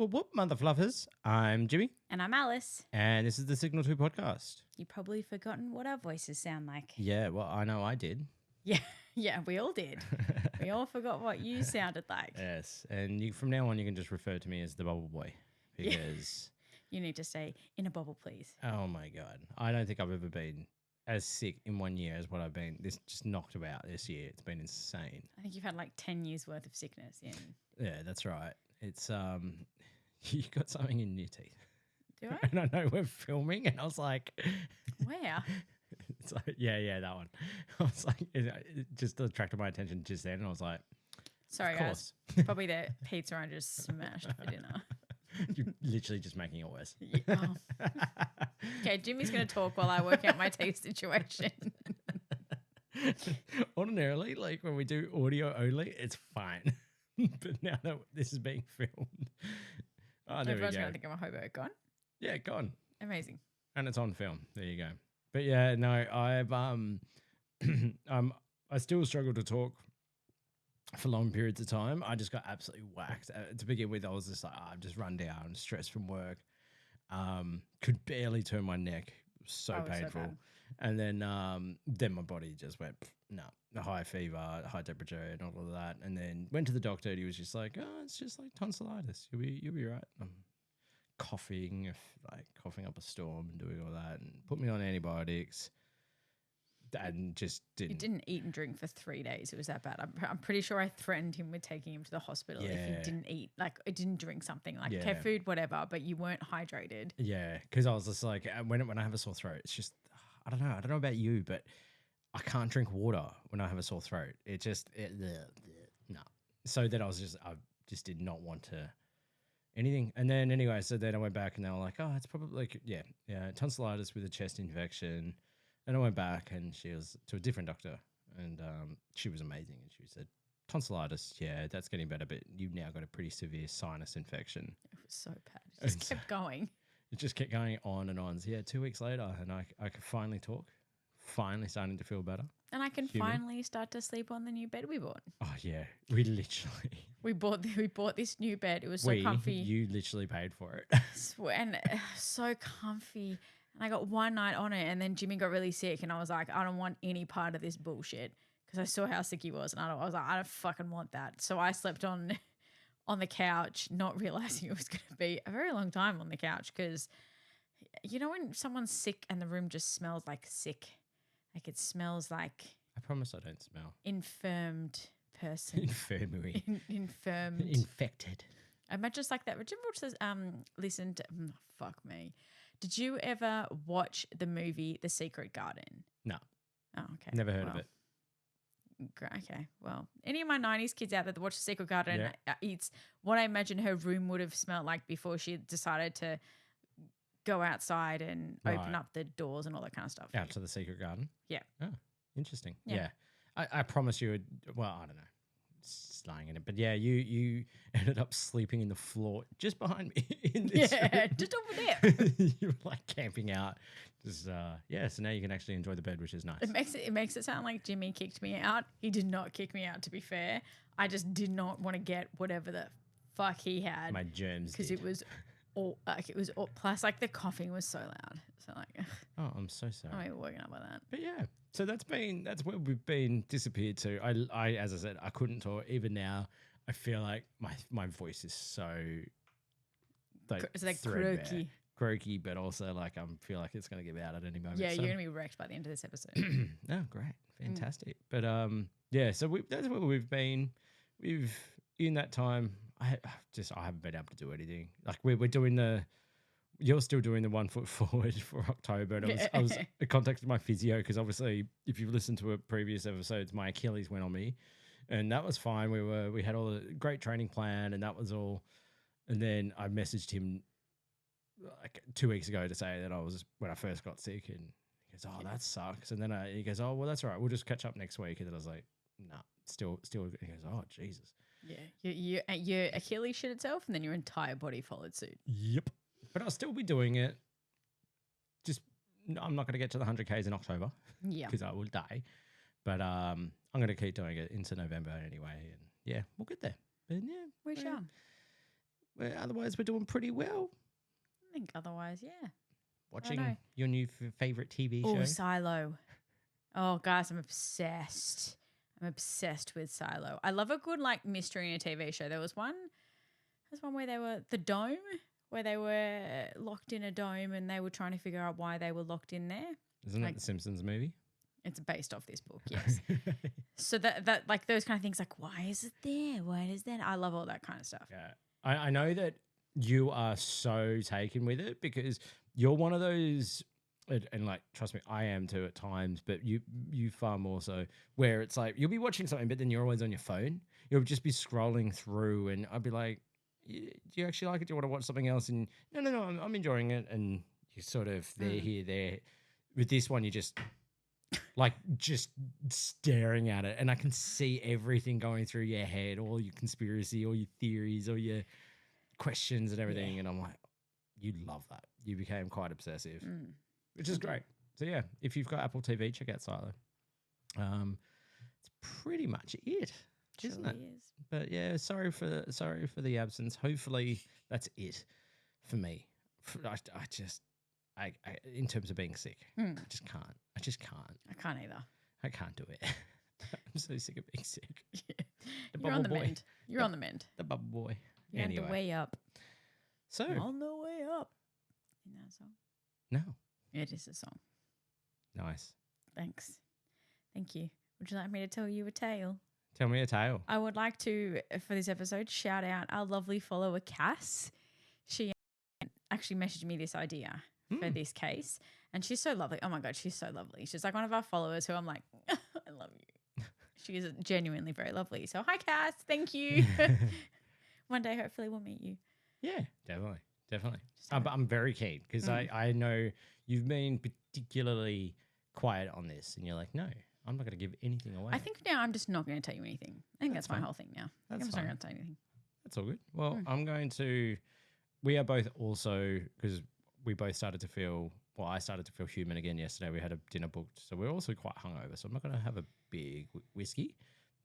Whoop, mother fluffers. I'm Jimmy, And I'm Alice. and this is the Signal 2 podcast. You've probably forgotten what our voices sound like. Yeah, well, I know I did. Yeah, we all did. We all forgot what you sounded like. Yes, and from now on, you can just refer to me as the Bubble Boy because, You need to say, in a bubble, please. oh my God, I don't think I've ever been as sick in 1 year as what I've been. This just knocked about this year. It's been insane. I think you've had like 10 years worth of sickness in. Yeah, that's right. It's, you got something in your teeth. Do I? And I know we're filming, and I was like, Where? it's like, yeah, that one. I was like, it just attracted my attention just then, and I was like, Sorry, of guys. course. Probably the pizza I just smashed for dinner. You're literally just making it worse. Yeah. Oh. Okay, Jimmy's going to talk while I work out my teeth situation. Ordinarily, like when we do audio only, it's fine. But now that this is being filmed, oh, there Everyone's we going go. to think I'm a hobo. Gone? Yeah, gone. Amazing. And it's on film. There you go. But yeah, no, I've I still struggle to talk for long periods of time. I just got absolutely whacked. To begin with, I was just like, I'm just run down, stressed from work. Could barely turn my neck. So Oh, it's so painful. bad. And then my body just went, no, high fever, high temperature and all of that. And then went to the doctor and he was just like, oh, it's just like tonsillitis. You'll be right. I'm coughing up a storm and doing all that and put me on antibiotics. And just He didn't. didn't eat and drink for 3 days. It was that bad. I'm pretty sure I threatened him with taking him to the hospital if Yeah. he didn't eat, like, it didn't drink something, like Yeah. cat food, whatever, but you weren't hydrated. Yeah, because I was just like, when I have a sore throat, it's just, I don't know about you, but I can't drink water when I have a sore throat. No. So then I just did not want to anything. And then anyway, so then I went back and they were like, oh, it's probably like, yeah, tonsillitis with a chest infection. And I went back and she was to a different doctor and she was amazing. And she said, tonsillitis, yeah, that's getting better, but you've now got a pretty severe sinus infection. It was so bad. It just kept going. It just kept going on and on. So yeah, 2 weeks later and I could finally talk, finally starting to feel better. And I can Human. finally start to sleep on the new bed we bought. Oh yeah, we literally. We bought this new bed. It was so comfy. You literally paid for it. And so comfy. And I got one night on it and then Jimmy got really sick and I was like, I don't want any part of this bullshit because I saw how sick he was and I was like, I don't fucking want that. So I slept on the couch not realizing it was going to be a very long time on the couch because you know when someone's sick and the room just smells like sick, like it smells like I promise I don't smell. infirmed person. Infirmary. Infirmed. Infected. I might just like that. Did you ever listen to, fuck me. Did you ever watch the movie The Secret Garden? No. Oh, okay. Never heard of it. Okay. Well, any of my 90s kids out there that watch The Secret Garden, it's what I imagine her room would have smelled like before she decided to go outside and open up the doors and all that kind of stuff. Out to the secret garden. Yeah. Oh, interesting. Yeah. Yeah. I promise you, well, I don't know. Lying in it, but yeah, you ended up sleeping in the floor just behind me. In this room. Just over there. You were like camping out. Just so now you can actually enjoy the bed, which is nice. It makes it sound like Jimmy kicked me out. He did not kick me out, to be fair. I just did not want to get whatever the fuck he had. My germs because did. it was all plus like the coughing was so loud. So like, oh, I'm so sorry. I'm even working up by that. But yeah, so that's where we've been disappeared to. I as I said, I couldn't talk. Even now, I feel like my voice is so like It's like threadbare. Croaky, but also like I feel like it's going to give out at any moment. Yeah, so. you're gonna be wrecked by the end of this episode. Oh, great, fantastic. But yeah, so that's where we've been. We've in that time. I haven't been able to do anything. Like we're doing you're still doing the 1 foot forward for October. And I contacted my physio because obviously if you've listened to a previous episodes, my Achilles went on me and that was fine. We had all the great training plan and that was all. And then I messaged him like 2 weeks ago to say that when I first got sick and he goes, oh, that sucks. And then he goes, oh, well, that's all right. We'll just catch up next week. And then I was like, nah, still. He goes, oh, Jesus. Yeah, your Achilles shit itself, and then your entire body followed suit. Yep. But I'll still be doing it. Just I'm not going to get to the 100Ks in October. Yeah, because I will die. But I'm going to keep doing it into November anyway, and yeah, we'll get there. But yeah, we shall. otherwise we're doing pretty well. I think otherwise, yeah. Watching your new favorite TV Oh, show. Silo. Oh, guys, I'm obsessed. I'm obsessed with Silo. I love a good like mystery in a TV show. There's one where they were the dome, where they were locked in a dome and they were trying to figure out why they were locked in there. Isn't it the Simpsons movie? It's based off this book, yes. So that like those kind of things, like why is it there? Why is that? I love all that kind of stuff. Yeah, I know that you are so taken with it because you're one of those, and like trust me, I am too at times. But you far more so, where it's like you'll be watching something, but then you're always on your phone. You'll just be scrolling through, and I'll be like, "Do you actually like it? Do you want to watch something else?" And no, I'm enjoying it, and you're sort of there. With this one, you just staring at it, and I can see everything going through your head, all your conspiracy, all your theories, all your questions and everything. And I'm like, you love that. You became quite obsessive, which is great. So yeah, if you've got Apple TV, check out Silo. It's pretty much it, isn't it? Is. But yeah, sorry for the absence. Hopefully that's it for me. I in terms of being sick, I just can't. I can't either. I can't do it. I'm so sick of being sick. Yeah. The You're on the bubble boy. mend. You're on the mend. The bubble boy. You're Anyway, on the way up. so On the way up. In that song. no, It is a song. nice. Thanks. Thank you. Would you like me to tell you a tale? Tell me a tale. I would like to, for this episode, shout out our lovely follower, Cass. She actually messaged me this idea for this case. And she's so lovely. Oh, my God, she's so lovely. She's like one of our followers who I'm like, I love you. She is genuinely very lovely. So, hi, Cass. Thank you. One day, hopefully, we'll meet you. Yeah, definitely. I'm very keen because I know you've been particularly quiet on this, and you're like, no, I'm not going to give anything away. I think now I'm just not going to tell you anything. I think that's my fine. whole thing now. I'm That's just not fine. going to tell you anything. That's all good. Well, I'm going to. We are both also because we both started to feel. Well, I started to feel human again yesterday. We had a dinner booked, so we're also quite hungover. So I'm not going to have a big whiskey,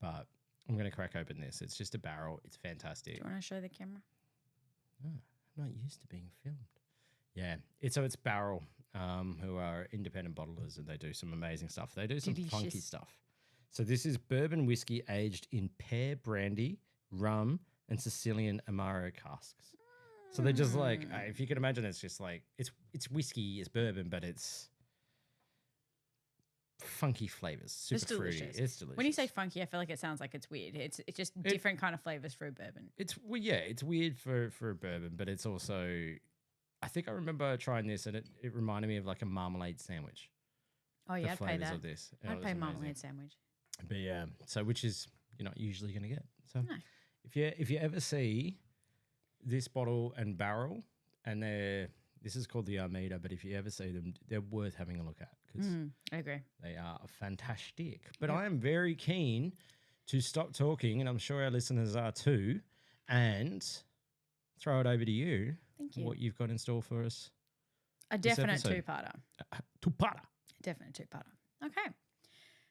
but I'm going to crack open this. It's just a barrel. It's fantastic. Do you want to show the camera? Oh, I'm not used to being filmed. Yeah, it's Barrel, who are independent bottlers, and they do some amazing stuff. They do some funky Delicious. stuff. So this is bourbon whiskey aged in pear brandy, rum, and Sicilian Amaro casks. So they're just like, if you can imagine, it's just like it's whiskey, it's bourbon, but it's funky flavors, super fruity. Delicious. It's delicious. When you say funky, I feel like it sounds like it's weird. It's just different kind of flavors for a bourbon. It's weird for a bourbon, but it's also. I think I remember trying this, and it reminded me of like a marmalade sandwich. Oh yeah, The I'd pay flavors that. of this. I'd It pay was marmalade amazing. sandwich. But yeah, so which is you're not usually going to get. So No. if you ever see this bottle and barrel, and this is called the Armida, but if you ever see them, they're worth having a look at because I agree. they are fantastic. But I am very keen to stop talking, and I'm sure our listeners are too, and throw it over to you. Thank you. What you've got in store for us. A this definite episode. two-parter. Tupara. Definite two-parter. Okay.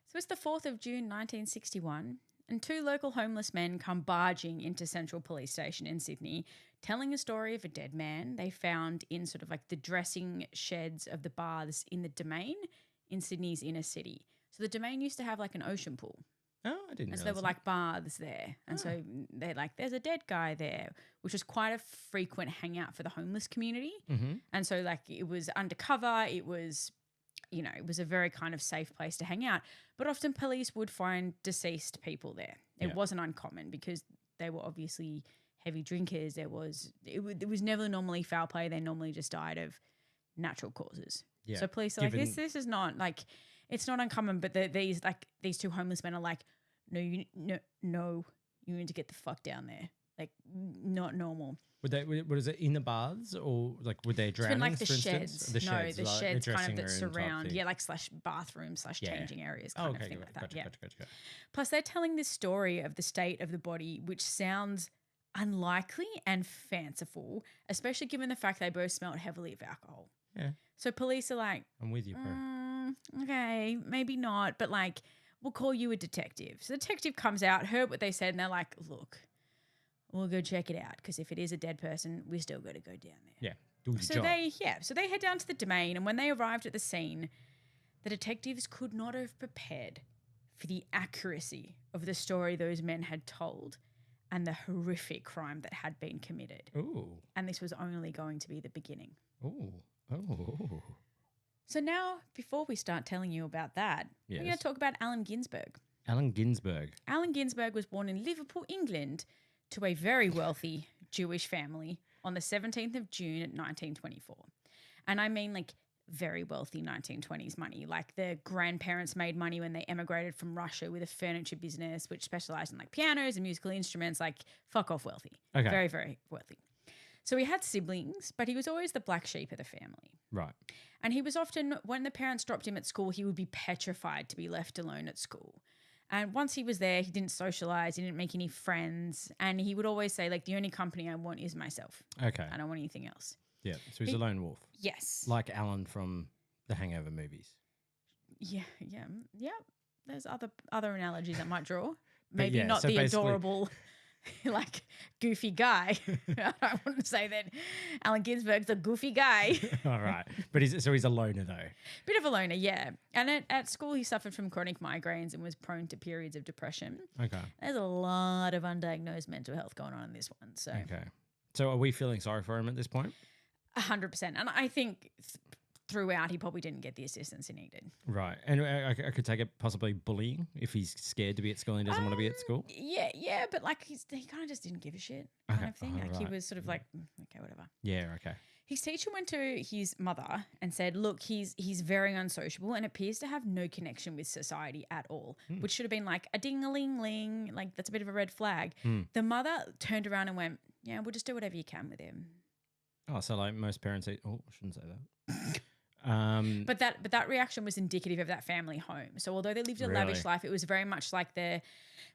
So it's the 4th of June, 1961, and two local homeless men come barging into Central Police Station in Sydney, telling a story of a dead man they found in sort of like the dressing sheds of the baths in the Domain in Sydney's inner city. So the Domain used to have like an ocean pool. Oh, I didn't know. And so there were like baths there. And so they're like, there's a dead guy there, which was quite a frequent hangout for the homeless community. And so like it was undercover. It was, it was a very kind of safe place to hang out. But often police would find deceased people there. It wasn't uncommon because they were obviously heavy drinkers. It was never normally foul play. They normally just died of natural causes. Yeah. So police are like, this is not like, it's not uncommon, but these two homeless men are like, no, you need to get the fuck down there. Like, not normal. Was it in the baths or like were they It's drownings? been like the for sheds. instance? The sheds. The like sheds the kind of that dressing room type surround. thing. Yeah, like slash bathrooms slash changing areas kind of thing like that. Gotcha, Yeah. gotcha. Plus, they're telling this story of the state of the body, which sounds unlikely and fanciful, especially given the fact they both smelled heavily of alcohol. Yeah. So police are like, I'm with you, bro. okay, maybe not, but like, we'll call you a detective. So the detective comes out, heard what they said, and they're like, look, we'll go check it out because if it is a dead person, we still got to go down there. Yeah. Do the So job. they head down to the domain, and when they arrived at the scene, the detectives could not have prepared for the accuracy of the story those men had told and the horrific crime that had been committed. Ooh. And this was only going to be the beginning. Ooh. Oh. So now, before we start telling you about that, we're going Yes. to talk about Allen Ginsburg. Allen Ginsburg. Allen Ginsburg was born in Liverpool, England, to a very wealthy Jewish family on the 17th of June 1924. And I mean like very wealthy 1920s money. Like their grandparents made money when they emigrated from Russia with a furniture business which specialized in like pianos and musical instruments, like fuck off wealthy. Okay. Very, very wealthy. So he had siblings, but he was always the black sheep of the family. Right. And he was often, when the parents dropped him at school, he would be petrified to be left alone at school. And once he was there, he didn't socialize, he didn't make any friends. And he would always say, like, the only company I want is myself. Okay. I don't want anything else. Yeah. So he's a lone wolf. Yes. Like Alan from the Hangover movies. Yeah. There's other analogies I might draw. Maybe yeah, not so the basically- adorable, like, goofy guy. I wouldn't say that Allen Ginsberg's a goofy guy. All right. But he's a loner though. Bit of a loner, yeah. And at school, he suffered from chronic migraines and was prone to periods of depression. Okay. There's a lot of undiagnosed mental health going on in this one. So Okay. So are we feeling sorry for him at this point? 100%. And I think throughout, he probably didn't get the assistance he needed. Right. And I could take it possibly bullying if he's scared to be at school and he doesn't want to be at school. Yeah, but like he kind of just didn't give a shit kind Okay. of thing. Oh, Like he right. was sort of like, okay, whatever. Yeah. Okay. His teacher went to his mother and said, look, he's very unsociable and appears to have no connection with society at all, which should have been like a ding-a-ling-ling, like that's a bit of a red flag. The mother turned around and went, yeah, we'll just do whatever you can with him. Oh, so like most parents eat. Oh, I shouldn't say that. But that reaction was indicative of that family home. So although they lived a lavish Really? life, it was very much like they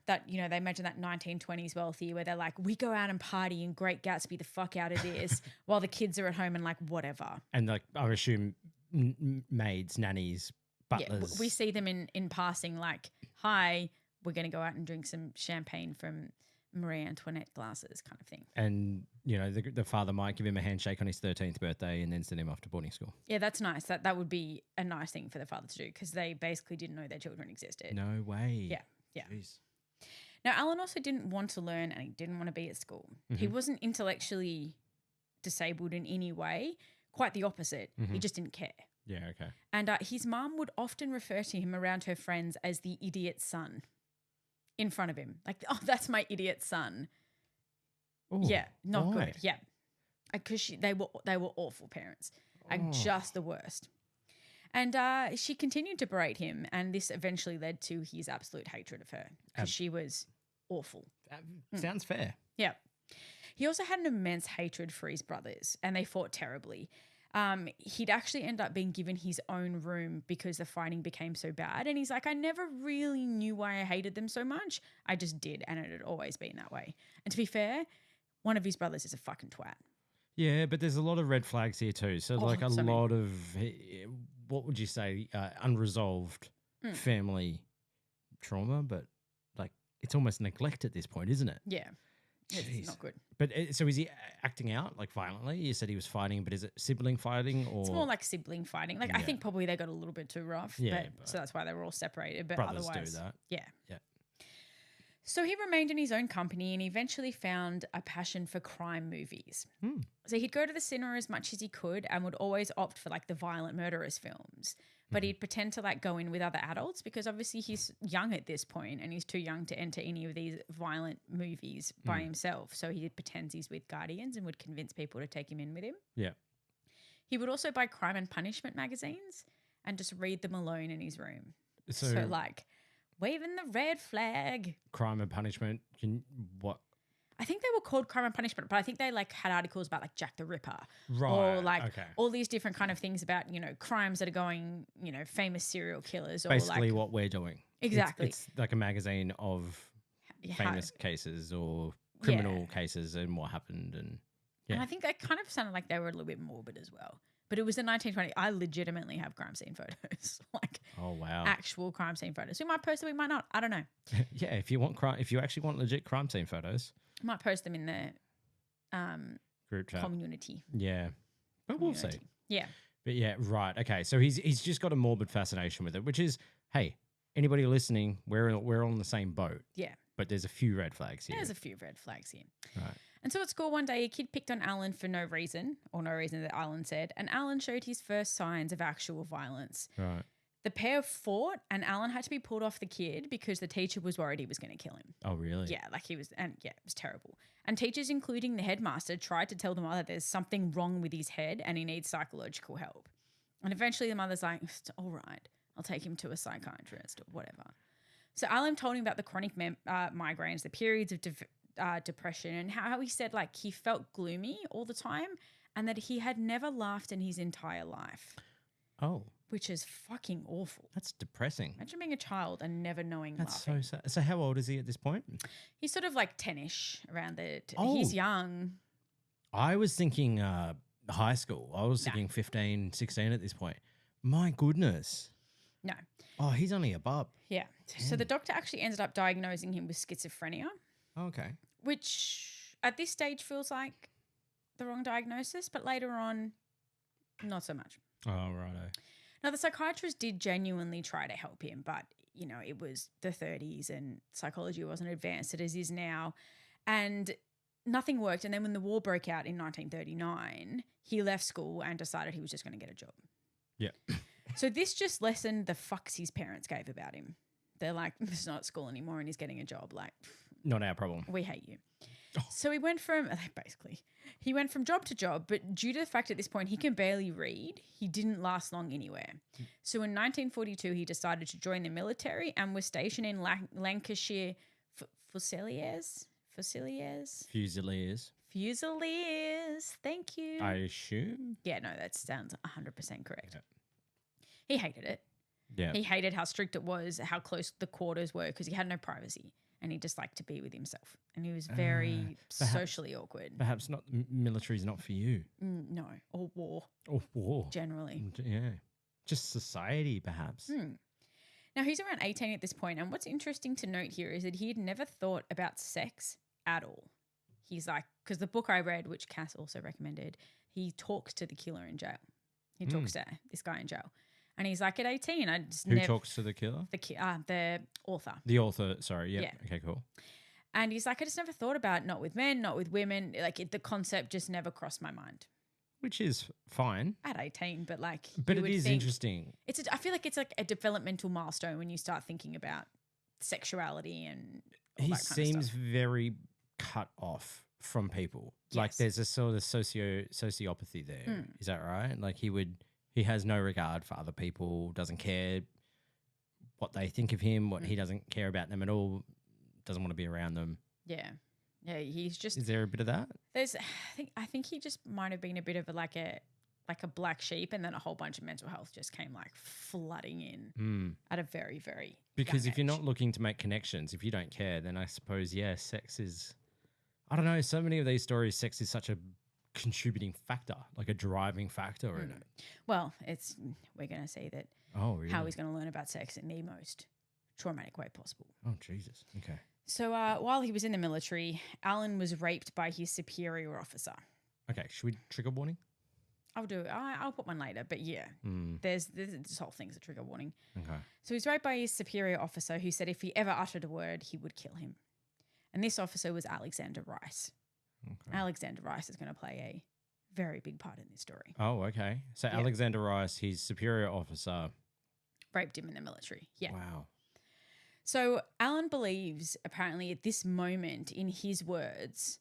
imagine that 1920s wealthy where they're like, we go out and party and Great Gatsby the fuck out of this while the kids are at home and like whatever. And like I assume maids, nannies, butlers. Yeah, we see them in passing like, hi, we're going to go out and drink some champagne from Marie Antoinette glasses kind of thing. And, you know, the father might give him a handshake on his 13th birthday and then send him off to boarding school. Yeah, that's nice. That would be a nice thing for the father to do because they basically didn't know their children existed. No way. Yeah. Jeez. Now, Alan also didn't want to learn and he didn't want to be at school. He wasn't intellectually disabled in any way. Quite the opposite. He just didn't care. Yeah, okay. And his mum would often refer to him around her friends as the idiot son in front of him. Like, oh, that's my idiot son. Ooh, Yeah, not why? good. Yeah. Because they were awful parents. Like, just the worst. And she continued to berate him, and this eventually led to his absolute hatred of her because she was awful. Sounds fair. Yeah. He also had an immense hatred for his brothers, and they fought terribly. He'd actually end up being given his own room because the fighting became so bad. And he's like, I never really knew why I hated them so much. I just did, and it had always been that way. And to be fair, one of his brothers is a fucking twat. Yeah, but there's a lot of red flags here too. So like a so many. lot of, what would you say, unresolved family trauma, but like it's almost neglect at this point, isn't it? Yeah. It's Jeez. not good. But so is he acting out like violently? You said he was fighting, but is it sibling fighting or It's more like sibling fighting. Like, I Yeah. think probably they got a little bit too rough. Yeah, but so that's why they were all separated. But brothers otherwise, do that? yeah. Yeah. So he remained in his own company and eventually found a passion for crime movies. So he'd go to the cinema as much as he could and would always opt for like the violent murderous films. But he'd pretend to like go in with other adults because obviously he's young at this point and he's too young to enter any of these violent movies by himself. So he pretends he's with guardians and would convince people to take him in with him. Yeah. He would also buy crime and punishment magazines and just read them alone in his room. So, So like waving the red flag. crime and punishment. What? I think they were called Crime and Punishment, but I think they like had articles about like Jack the Ripper, Right. or like okay. all these different kind of things about, you know, crimes that are going, you know, famous serial killers, or Basically like what we're doing. Exactly. It's like a magazine of how- famous cases or criminal cases and what happened. And And I think they kind of sounded like they were a little bit morbid as well. But it was the 1920s. I legitimately have crime scene photos, like oh, wow. actual crime scene photos. We might post it, we might not. I don't know. Yeah. If you want crime, if you actually want legit crime scene photos, I might post them in the Group chat. community. Yeah. But we'll see. Community. Yeah. But yeah, right. Okay. So he's just got a morbid fascination with it, which is, hey, anybody listening, we're on the same boat. Yeah. But there's a few red flags here. There's a few red flags here. Right. And so at school one day, a kid picked on Alan for no reason, or no reason that Alan said, and Alan showed his first signs of actual violence. Right. The pair fought, and Alan had to be pulled off the kid because the teacher was worried he was going to kill him. Oh, really? Yeah, it was terrible. And teachers, including the headmaster, tried to tell the mother there's something wrong with his head and he needs psychological help. And eventually the mother's like, it's all right, I'll take him to a psychiatrist or whatever. So Alan told him about the chronic migraines, the periods of depression, and how he said like he felt gloomy all the time and that he had never laughed in his entire life. Oh. Which is fucking awful. That's depressing. Imagine being a child and never knowing That's laughing. so sad. So how old is he at this point? He's sort of like 10-ish around the Oh. he's young. I was thinking high school. I was thinking 15, 16 at this point. My goodness. No. Oh, he's only a bub. Yeah. So the doctor actually ended up diagnosing him with schizophrenia, Okay. which at this stage feels like the wrong diagnosis, but later on, not so much. Oh, righto. Now, the psychiatrist did genuinely try to help him, but, you know, it was the 30s and psychology wasn't advanced as it is now. And nothing worked. And then when the war broke out in 1939, he left school and decided he was just going to get a job. Yeah. So this just lessened the fucks his parents gave about him. They're like, he's not at school anymore and he's getting a job. Like, Not our problem. we hate you. Oh. So he went from job to job, but due to the fact at this point he can barely read, he didn't last long anywhere. So in 1942, he decided to join the military and was stationed in Lancashire Fusiliers. Fusiliers. Thank you. I assume. Yeah, no, that sounds 100% correct. Yeah. He hated it. Yeah. He hated how strict it was, how close the quarters were, because he had no privacy and he just liked to be with himself. And he was very socially awkward. Perhaps not. Military's not for you. No, or war Or war. generally. Yeah. Just society, perhaps. Now, he's around 18 at this point, and what's interesting to note here is that he had never thought about sex at all. He's like, because the book I read, which Cass also recommended, he talks to the killer in jail. He talks to this guy in jail. And he's like, at 18, I just Who talks to the killer? The author. The author. Sorry. Yep. Yeah. Okay, cool. And he's like, I just never thought about it, not with men, not with women. Like the concept just never crossed my mind. Which is fine. At 18, but like. But you it would is think- interesting. I feel like it's like a developmental milestone when you start thinking about sexuality and all He that kind of seems stuff. very cut off from people. Like Yes. there's a sort of sociopathy there. Is that right? Like he has no regard for other people, doesn't care what they think of him, he doesn't care about them at all, doesn't want to be around them. Yeah. Yeah, he's just Is there a bit of that? I think he just might have been a bit of a black sheep, and then a whole bunch of mental health just came like flooding in at a very, very Because young if you're age. not looking to make connections, if you don't care, then I suppose, sex is, I don't know, so many of these stories, sex is such a contributing factor, like a driving factor in it. Well, we're going to see that Oh, really? how he's going to learn about sex in the most traumatic way possible. Oh, Jesus. Okay. So while he was in the military, Alan was raped by his superior officer. Okay. Should we trigger warning? I'll put one later, but yeah, there's this whole thing's a trigger warning. Okay. So he's raped by his superior officer who said if he ever uttered a word, he would kill him. And this officer was Alexander Rice. Okay. Alexander Rice is going to play a very big part in this story. Oh, okay. So Yeah. Alexander Rice, his superior officer. Raped him in the military. Yeah. Wow. So Alan believes, apparently at this moment, in his words,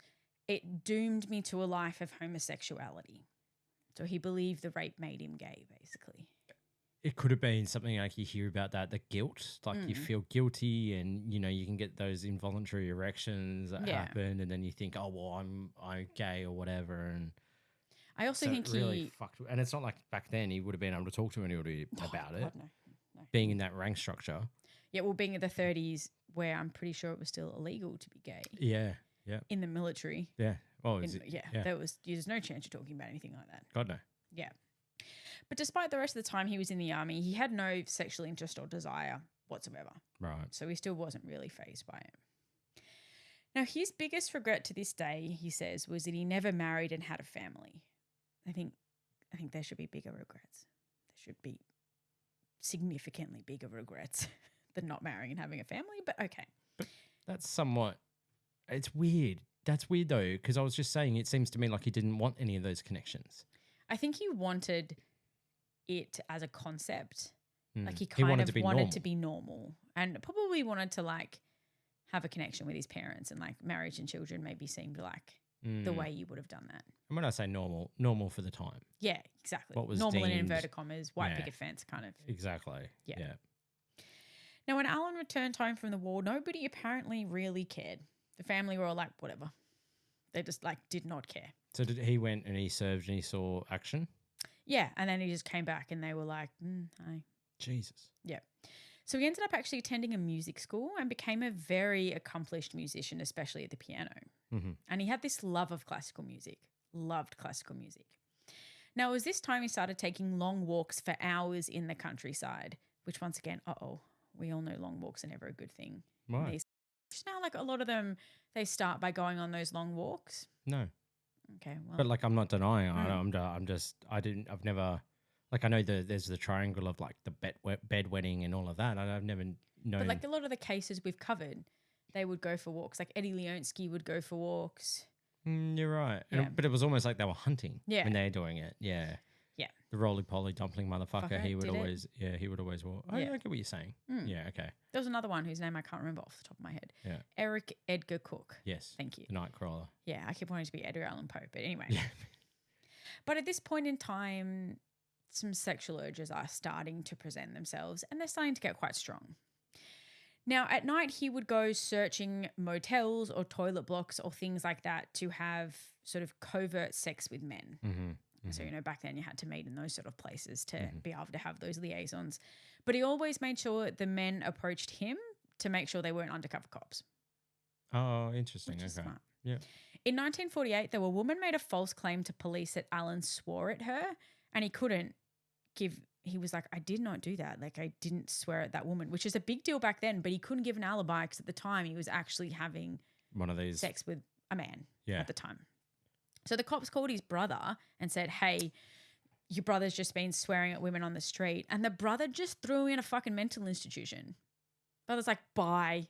it doomed me to a life of homosexuality. So he believed the rape made him gay, basically. It could have been something like you hear about that, the guilt, like you feel guilty and, you can get those involuntary erections that happen and then you think, oh, well, I'm gay or whatever. And I also so think it really fucked. And it's not like back then he would have been able to talk to anybody about it, God, no. being in that rank structure. Yeah, well, being in the 30s where I'm pretty sure it was still illegal to be gay Yeah. Yeah. in the military. Yeah. Oh, There's no chance you're talking about anything like that. God, no. Yeah. But despite the rest of the time he was in the army, he had no sexual interest or desire whatsoever. Right. So he still wasn't really fazed by it. Now, his biggest regret to this day, he says, was that he never married and had a family. I think there should be bigger regrets. There should be significantly bigger regrets than not marrying and having a family, but okay. That's somewhat, it's weird. That's weird though, because I was just saying it seems to me like he didn't want any of those connections. I think he wanted it as a concept. Like he wanted wanted to be normal and probably wanted to like have a connection with his parents, and like marriage and children maybe seemed like the way you would have done that. And when I say normal for the time. Yeah, exactly. What was normal in deemed- inverted commas, white picket fence kind of. Exactly. Yeah. Now, when Alan returned home from the war, nobody apparently really cared. The family were all like, whatever. They just like did not care. So he went and he served and he saw action? Yeah, and then he just came back and they were like, hi. Jesus. Yeah. So he ended up actually attending a music school and became a very accomplished musician, especially at the piano. Mm-hmm. And he had this love of classical music, loved classical music. Now, it was this time he started taking long walks for hours in the countryside, which once again, we all know long walks are never a good thing. Right. Now, like a lot of them, they start by going on those long walks. No. Okay, well. But like I'm not denying. I've never, like I know there's the triangle of like the bedwetting and all of that. I've never known. But like a lot of the cases we've covered, they would go for walks. Like Eddie Leonsky would go for walks. You're right. Yeah. But it was almost like they were hunting when they were doing it. Yeah. Yeah. The roly-poly dumpling motherfucker, he would did it. always walk. I get what you're saying. Yeah, okay. There was another one whose name I can't remember off the top of my head. Yeah. Eric Edgar Cook. Yes. Thank you. The Nightcrawler. Yeah, I keep wanting to be Edgar Allan Poe, but anyway. Yeah. But at this point in time, some sexual urges are starting to present themselves and they're starting to get quite strong. Now, at night, he would go searching motels or toilet blocks or things like that to have sort of covert sex with men. Mm-hmm. Mm-hmm. So, back then you had to meet in those sort of places to be able to have those liaisons. But he always made sure the men approached him to make sure they weren't undercover cops. Oh, interesting. Which is Okay. smart. Yeah. In 1948, though, a woman made a false claim to police that Alan swore at her, and he couldn't give. He was like, I did not do that. Like, I didn't swear at that woman, which is a big deal back then, but he couldn't give an alibi because at the time he was actually having one of these sex with a man at the time. So the cops called his brother and said, hey, your brother's just been swearing at women on the street. And the brother just threw in a fucking mental institution. Brother's like, bye.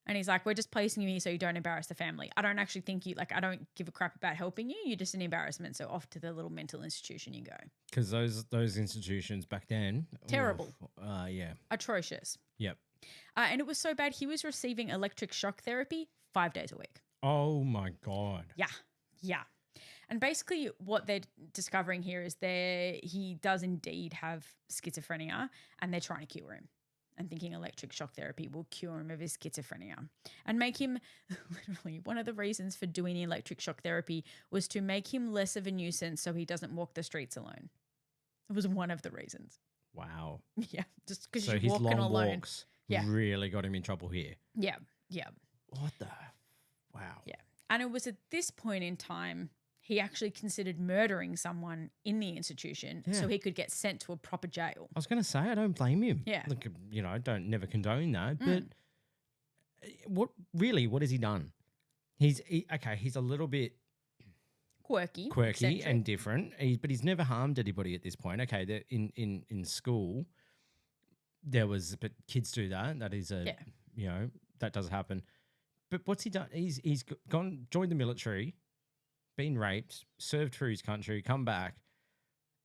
And he's like, we're just placing you here so you don't embarrass the family. I don't actually think I don't give a crap about helping you. You're just an embarrassment. So off to the little mental institution you go. Because those institutions back then. Terrible. Yeah. Atrocious. Yep. And it was so bad, he was receiving electric shock therapy 5 days a week. Oh, my God. Yeah. Yeah. And basically what they're discovering here is he does indeed have schizophrenia and they're trying to cure him. And thinking electric shock therapy will cure him of his schizophrenia and make him literally one of the reasons for doing the electric shock therapy was to make him less of a nuisance so he doesn't walk the streets alone. It was one of the reasons. Wow. Yeah. Just because so you're his walking long alone. walks Yeah. really got him in trouble here. Yeah. Yeah. What the? Wow. Yeah. And it was at this point in time he actually considered murdering someone in the institution so he could get sent to a proper jail. I was going to say, I don't blame him. Yeah. Look, I don't never condone that. But what has he done? He's a little bit Quirky eccentric. And different, but he's never harmed anybody at this point. Okay, in school, but kids do that. That is that does happen. But what's he done? He's joined the military, been raped, served for his country, come back,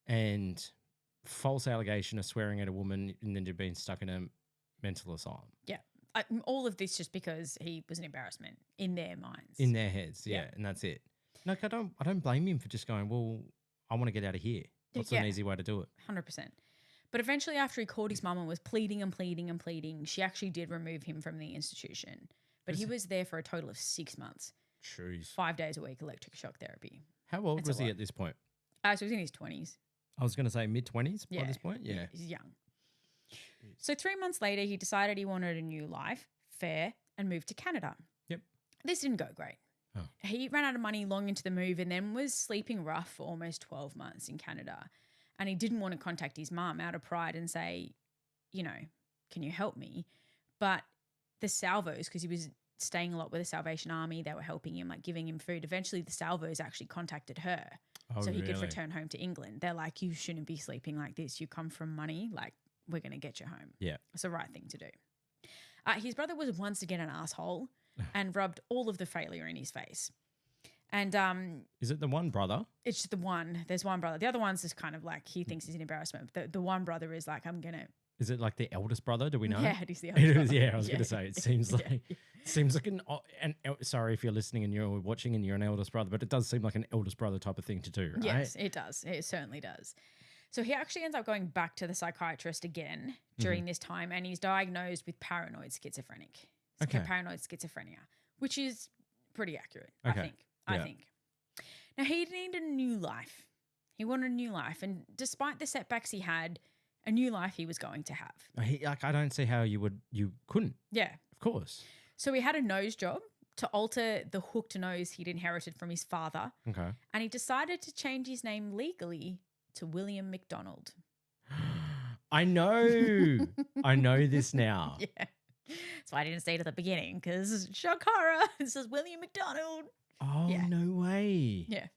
and false allegation of swearing at a woman and then being stuck in a mental asylum. Yeah. All of this just because he was an embarrassment in their minds. In their heads, yeah. And that's it. Like, I don't blame him for just going, well, I want to get out of here. What's an easy way to do it? 100%. But eventually after he called his mum and was pleading and pleading and pleading, she actually did remove him from the institution. But he was there for a total of 6 months. Jeez. 5 days a week, electric shock therapy. How old was he at this point? So he was in his 20s. I was going to say mid-20s by this point? Yeah. He's young. So 3 months later, he decided he wanted a new life, fair, and moved to Canada. Yep. This didn't go great. Oh. He ran out of money long into the move and then was sleeping rough for almost 12 months in Canada. And he didn't want to contact his mum out of pride and say, can you help me? But the salvos, because he was staying a lot with the Salvation Army. They were helping him, like giving him food. Eventually, the Salvos actually contacted her so he could return home to England. They're like, you shouldn't be sleeping like this. You come from money. Like, we're going to get you home. Yeah. It's the right thing to do. His brother was once again an asshole and rubbed all of the failure in his face. And is it the one brother? it's just the one. There's one brother. The other one's just kind of like he thinks he's an embarrassment. The one brother is like, I'm going to. Is it like the eldest brother? Do we know? Yeah, it is the eldest brother. Yeah, I was going to say, it seems Yeah. like seems like sorry if you're listening and you're watching and you're an eldest brother, but it does seem like an eldest brother type of thing to do, right? Yes, it does. It certainly does. So he actually ends up going back to the psychiatrist again during this time, and he's diagnosed with paranoid schizophrenic. Okay. Paranoid schizophrenia, which is pretty accurate, Okay. I think. Now, he needed a new life. He wanted a new life, and despite the setbacks he had, a new life he was going to have. I don't see how you couldn't. Yeah. Of course. So he had a nose job to alter the hooked nose he'd inherited from his father, Okay. and he decided to change his name legally to William MacDonald. I know. I know this now. Yeah. That's why I didn't say it at the beginning, because shock horror. This is William MacDonald. Oh, Yeah. no way. Yeah.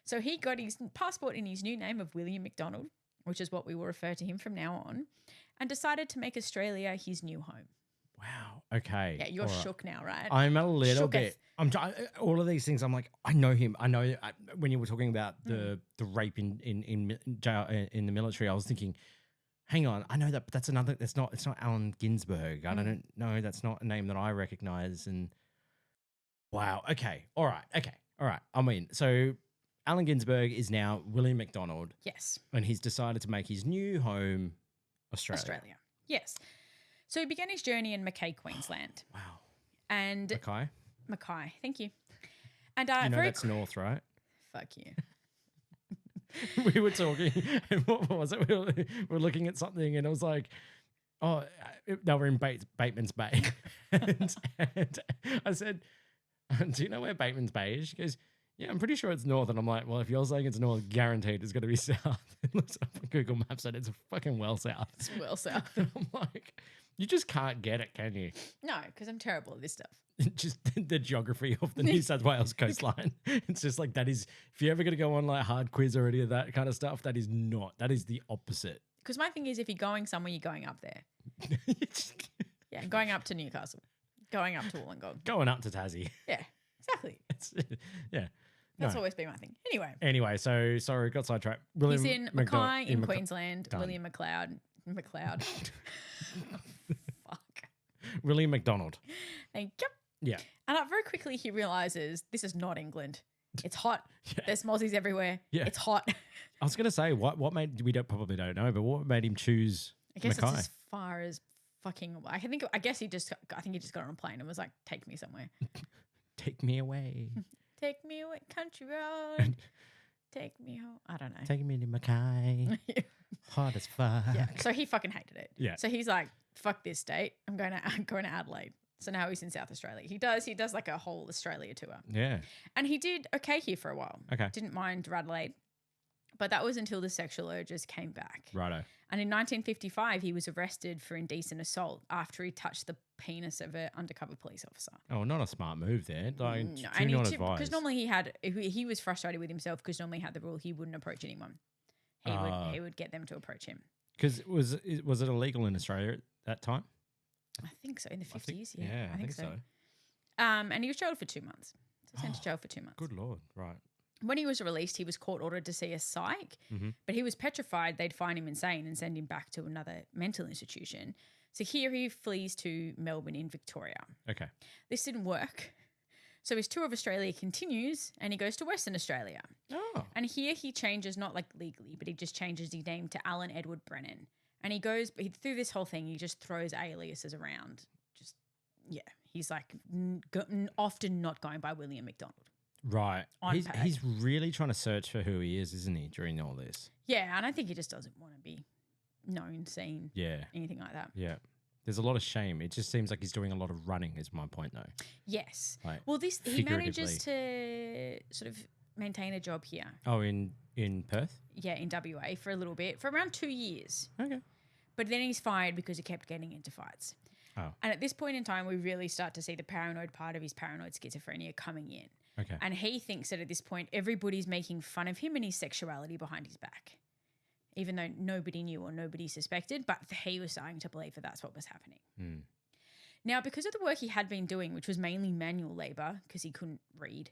So he got his passport in his new name of William MacDonald, which is what we will refer to him from now on, and decided to make Australia his new home. Wow. Okay. Yeah, you're All right. shook now, right? I'm a little Shooketh. bit. All of these things. I'm like, I know him. I know when you were talking about the rape in jail in the military, I was thinking, hang on, I know that, but that's another. It's not Allen Ginsburg. I don't know. That's not a name that I recognize. And wow. Okay. All right. Okay. All right. I mean, so Allen Ginsburg is now William MacDonald, Yes. and he's decided to make his new home Australia. Yes. So he began his journey in Mackay, Queensland. Wow. And Okay. Mackay, thank you. And You know that's north, right? fuck you. We were talking, and what was it? We were looking at something, and it was like, oh, they were in Bateman's Bay. and I said, do you know where Bateman's Bay is? She goes, yeah, I'm pretty sure it's north. And I'm like, well, if you're saying it's north, guaranteed it's going to be south. It looks up on Google Maps and it's fucking well south. It's well south. And I'm like, you just can't get it, can you? No, because I'm terrible at this stuff. Just the geography of the New South Wales coastline. It's just like, that is, if you're ever going to go on like hard quiz or any of that kind of stuff, that is the opposite. Because my thing is, if you're going somewhere, you're going up there. Yeah, going up to Newcastle, going up to Wollongong. Going up to Tassie. Yeah, exactly. Yeah. That's No. always been my thing. Anyway, so sorry, got sidetracked. William He's in MacDonald- Mackay in Mac- Queensland. Done. William McLeod. Fuck. William MacDonald. Thank you. Yeah. And very quickly he realizes this is not England. It's hot. Yeah. There's mozzies everywhere. Yeah. It's hot. I was gonna say what made probably don't know, but what made him choose I guess Mackay? it's as far as fucking. I think he just got on a plane and was like, "Take me somewhere. Take me away. Take me away, country road. Take me home." I don't know. Take me to Mackay. Hot as fuck. Yeah. So he fucking hated it. Yeah. So he's like, "Fuck this state. I'm going to Adelaide." So now he's in South Australia. He does like a whole Australia tour. Yeah. And he did okay here for a while. Okay. Didn't mind Adelaide. But that was until the sexual urges came back. Righto. And in 1955, he was arrested for indecent assault after he touched the penis of an undercover police officer. Oh, not a smart move there. Like, No, do and not advise. because normally he was frustrated with himself because normally he had the rule he wouldn't approach anyone. He would get them to approach him. Because was it illegal in Australia at that time? I think so, in the 50s. Yeah, I think so. And he was jailed for 2 months. So sent to jail for 2 months. Good Lord. Right. When he was released, he was court ordered to see a psych, Mhm. but he was petrified they'd find him insane and send him back to another mental institution. So here he flees to Melbourne in Victoria. Okay. This didn't work. So his tour of Australia continues and he goes to Western Australia. Oh. And here he changes, not like legally, but he just changes his name to Alan Edward Brennan. And through this whole thing, he just throws aliases around. He's like often not going by William MacDonald. Right. On He's really trying to search for who he is, isn't he, during all this? Yeah, and I think he just doesn't want to be known, seen, Yeah. anything like that. Yeah. There's a lot of shame. It just seems like he's doing a lot of running, is my point, though. Yes. Like, Well, he manages to sort of maintain a job here. Oh, in Perth? Yeah, in WA for a little bit, for around 2 years. Okay. But then he's fired because he kept getting into fights. Oh, And at this point in time, we really start to see the paranoid part of his paranoid schizophrenia coming in. okay. And he thinks that at this point, everybody's making fun of him and his sexuality behind his back, even though nobody knew or nobody suspected. But he was starting to believe that that's what was happening. Mm. Now, because of the work he had been doing, which was mainly manual labor because he couldn't read,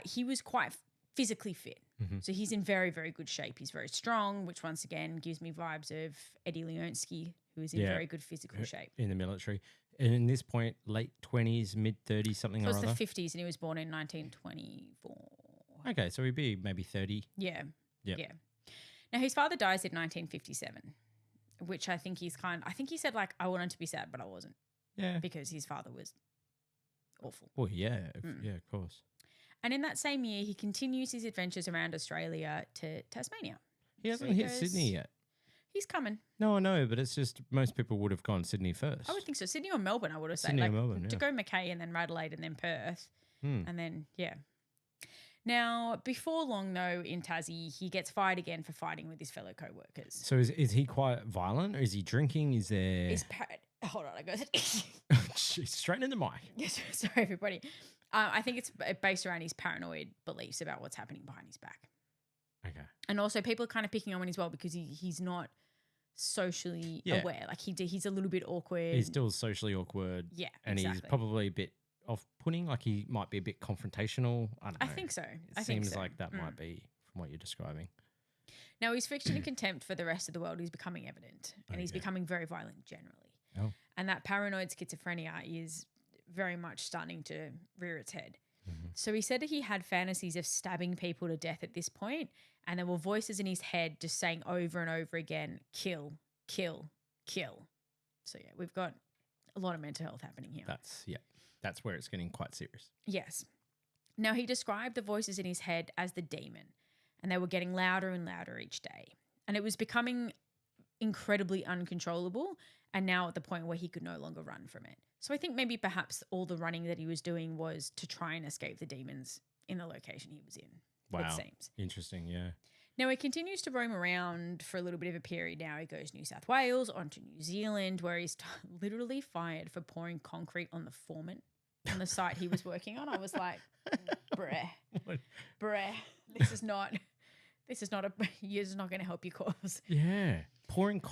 he was quite physically fit. Mhm. So he's in very, very good shape. He's very strong, which once again gives me vibes of Eddie Leonsky, who is in Yeah. very good physical shape. In the military. And in this point, late 20s, mid 30s, something So or it's the other. 50s and he was born in 1924. Okay, so he'd be maybe 30. Yeah. Yep. Yeah. Now, his father dies in 1957, which I think I think he said, like, I wanted to be sad, but I wasn't Yeah. because his father was awful. Well, yeah. Mm. Yeah, of course. And in that same year, he continues his adventures around Australia to Tasmania. He hasn't hit Sydney yet. He's coming. No, I know, but it's just most people would have gone Sydney first. I would think so. Sydney or Melbourne, I would have said. Sydney or Like, Melbourne, to yeah. go Mackay and then Adelaide and then Perth. Hmm. And then, yeah. Now, before long, though, in Tassie, he gets fired again for fighting with his fellow co-workers. So is he quite violent, or is he drinking? Is there... Hold on, I got it. Jeez, straight in the mic. Yes, sorry, everybody. I think it's based around his paranoid beliefs about what's happening behind his back. Okay. And also people are kind of picking on him as well because he's not socially Yeah. aware. Like he's a little bit awkward. He's still socially awkward. Yeah, And he's exactly. probably a bit off-putting, like he might be a bit confrontational. I don't know. I think so. It I think seems so. like that might be from what you're describing. Now, his friction and contempt for the rest of the world is becoming evident and he's Okay. becoming very violent generally. Oh. And that paranoid schizophrenia is very much starting to rear its head. Mhm. So he said that he had fantasies of stabbing people to death at this point, and there were voices in his head just saying over and over again, kill, kill, kill. So yeah, we've got a lot of mental health happening here. That's where it's getting quite serious. Yes. Now, he described the voices in his head as the demon, and they were getting louder and louder each day. And it was becoming incredibly uncontrollable, and now at the point where he could no longer run from it. So I think maybe perhaps all the running that he was doing was to try and escape the demons in the location he was in, Wow. it seems. Interesting, yeah. Now, he continues to roam around for a little bit of a period now. He goes New South Wales, onto New Zealand, where he's literally fired for pouring concrete on the foreman on the site he was working on. I was like, bruh, What? this is not you're just not going to help your cause. Yeah. Pouring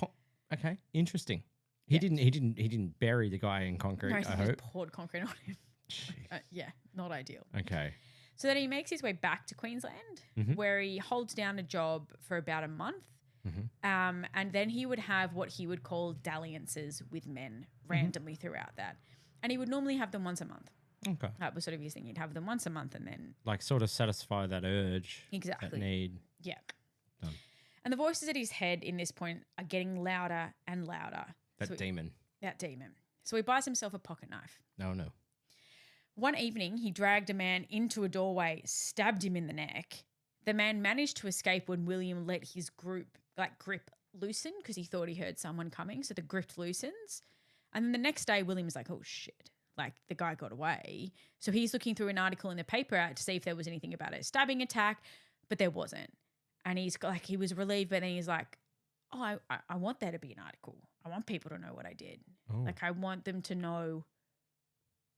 okay, interesting. He didn't bury the guy in concrete, No, I he just hope. poured concrete on him. Jeez. Yeah, not ideal. Okay. So then he makes his way back to Queensland, Mhm. where he holds down a job for about a month. Mhm. And then he would have what he would call dalliances with men randomly throughout that. And he would normally have them once a month. Okay. That was sort of his thing. He'd have them once a month and then Like sort of satisfy that urge, exactly. that need. Yeah. Done. And the voices at his head in this point are getting louder and louder. That So demon. that demon. So he buys himself a pocket knife. No. One evening, he dragged a man into a doorway, stabbed him in the neck. The man managed to escape when William let his grip loosen because he thought he heard someone coming. So the grip loosens. And then the next day, William was like, oh, shit. Like, the guy got away. So he's looking through an article in the paper to see if there was anything about a stabbing attack, but there wasn't. And he was relieved, but then he's like, oh, I want there to be an article. I want people to know what I did. Oh. Like, I want them to know,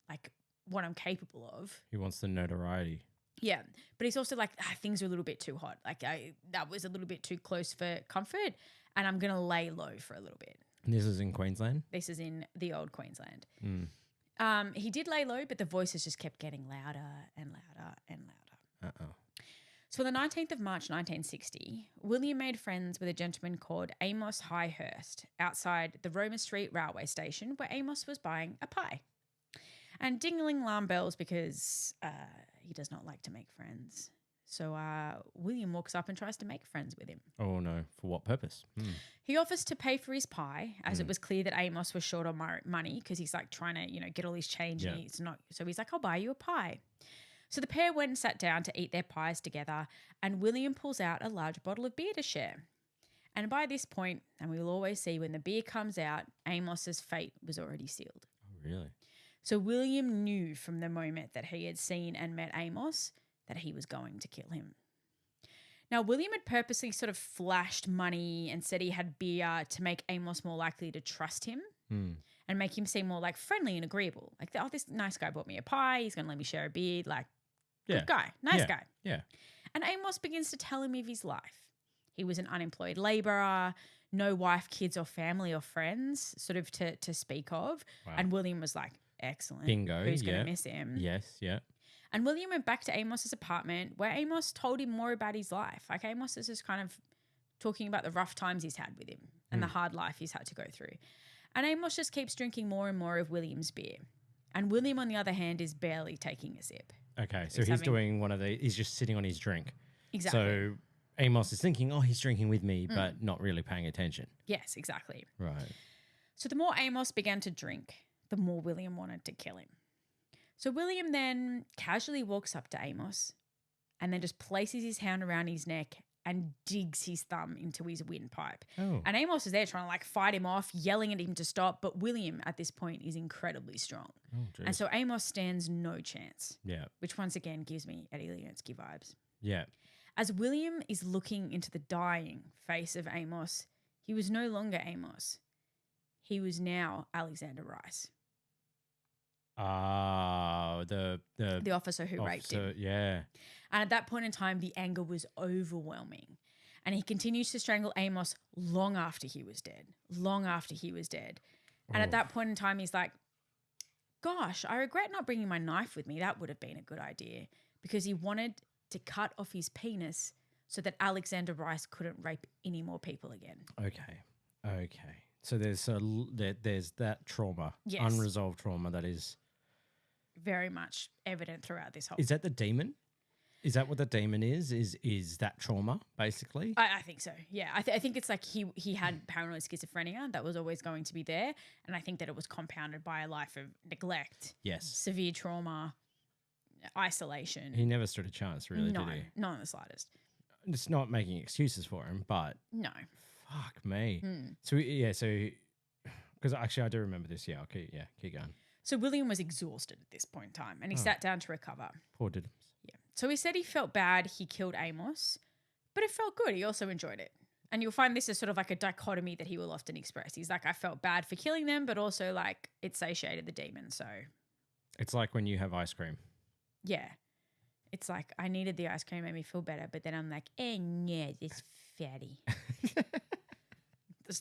like, what I'm capable of. He wants the notoriety. Yeah. But he's also like, things are a little bit too hot. Like, that was a little bit too close for comfort, and I'm going to lay low for a little bit. And this is in Queensland? This is in the old Queensland. Mm. He did lay low, but the voices just kept getting louder and louder and louder. Uh-oh. So on the 19th of March 1960, William made friends with a gentleman called Amos Highhurst outside the Roma Street railway station where Amos was buying a pie. And dingling alarm bells because he does not like to make friends. So William walks up and tries to make friends with him. Oh, no. For what purpose? Hmm. He offers to pay for his pie as it was clear that Amos was short on money because he's like trying to, get all his change and it's not. So he's like, I'll buy you a pie. So the pair went and sat down to eat their pies together, and William pulls out a large bottle of beer to share. And by this point, and we will always see when the beer comes out, Amos's fate was already sealed. Oh, really? So William knew from the moment that he had seen and met Amos that he was going to kill him. Now, William had purposely sort of flashed money and said he had beer to make Amos more likely to trust him. Hmm. and make him seem more like friendly and agreeable. Like, oh, this nice guy bought me a pie. He's going to let me share a beer. Like, good guy, nice guy. Yeah. And Amos begins to tell him of his life. He was an unemployed labourer, no wife, kids or family or friends sort of to speak of. Wow. And William was like, excellent. Bingo. Who's going to miss him? Yes, yeah. And William went back to Amos's apartment where Amos told him more about his life. Like, Amos is just kind of talking about the rough times he's had with him and the hard life he's had to go through. And Amos just keeps drinking more and more of William's beer. And William, on the other hand, is barely taking a sip. Okay, so he's doing one of the, he's just sitting on his drink. Exactly. So Amos is thinking, oh, he's drinking with me, but not really paying attention. Yes, exactly. Right. So the more Amos began to drink, the more William wanted to kill him. So William then casually walks up to Amos and then just places his hand around his neck and digs his thumb into his windpipe. Oh. And Amos is there trying to like fight him off, yelling at him to stop. But William at this point is incredibly strong. Oh, and so Amos stands no chance. Yeah. Which once again gives me Eddie Leonski vibes. Yeah. As William is looking into the dying face of Amos, he was no longer Amos. He was now Alexander Rice. The officer who raped him. Yeah. And at that point in time, the anger was overwhelming. And he continues to strangle Amos long after he was dead. And at that point in time, he's like, gosh, I regret not bringing my knife with me. That would have been a good idea. Because he wanted to cut off his penis so that Alexander Rice couldn't rape any more people again. Okay. So there's that trauma, yes. Unresolved trauma that is very much evident throughout this whole. Is that the demon? Is that what the demon is? Is that trauma basically? I think so. Yeah, I think it's like he had paranoid schizophrenia that was always going to be there, and I think that it was compounded by a life of neglect, yes, severe trauma, isolation. He never stood a chance, really, did he? Not in the slightest. It's not making excuses for him, but no. Fuck me. So because actually I do remember this. Yeah, okay, keep going. So William was exhausted at this point in time, and he sat down to recover. Poor Diddums. Yeah. So he said he felt bad he killed Amos, but it felt good. He also enjoyed it. And you'll find this is sort of like a dichotomy that he will often express. He's like, I felt bad for killing them, but also like it satiated the demon. So it's like when you have ice cream. Yeah. It's like I needed the ice cream, made me feel better, but then I'm like, yeah, this fatty.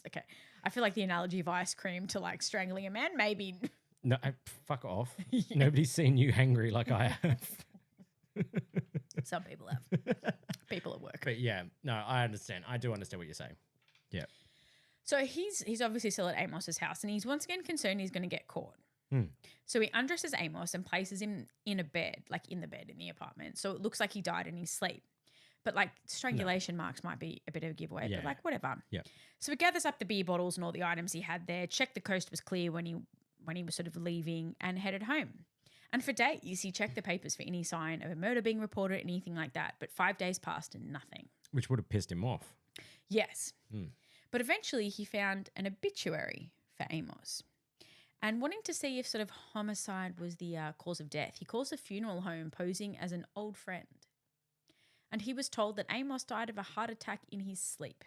Okay. I feel like the analogy of ice cream to like strangling a man, maybe. No, fuck off. Yeah. Nobody's seen you hangry like I have. Some people have. People at work. But yeah, no, I understand. I do understand what you're saying. Yeah. So he's obviously still at Amos's house, and he's once again concerned he's going to get caught. So he undresses Amos and places him in a bed, like in the bed in the apartment. So it looks like he died in his sleep. But like strangulation marks might be a bit of a giveaway, but like whatever. Yeah. So he gathers up the beer bottles and all the items he had there, checked the coast was clear when he was sort of leaving, and headed home. And for days, he checked the papers for any sign of a murder being reported, anything like that. But 5 days passed and nothing. Which would have pissed him off. Yes. But eventually he found an obituary for Amos. And wanting to see if sort of homicide was the cause of death, he calls the funeral home posing as an old friend. And he was told that Amos died of a heart attack in his sleep.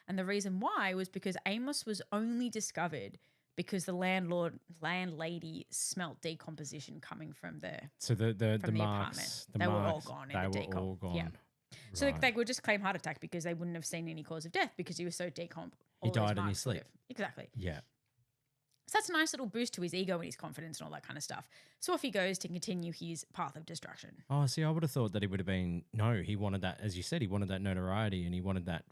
And the reason why was because Amos was only discovered because the landlady smelt decomposition coming from the marks, apartment. They were all gone in the decomp. They were all gone. Yeah. So they would just claim heart attack because they wouldn't have seen any cause of death because he was so decomp. He died in his sleep. Exactly. Yeah. So that's a nice little boost to his ego and his confidence and all that kind of stuff. So off he goes to continue his path of destruction. Oh, see, I would have thought that he would have been, no, he wanted that, as you said, he wanted that notoriety and he wanted that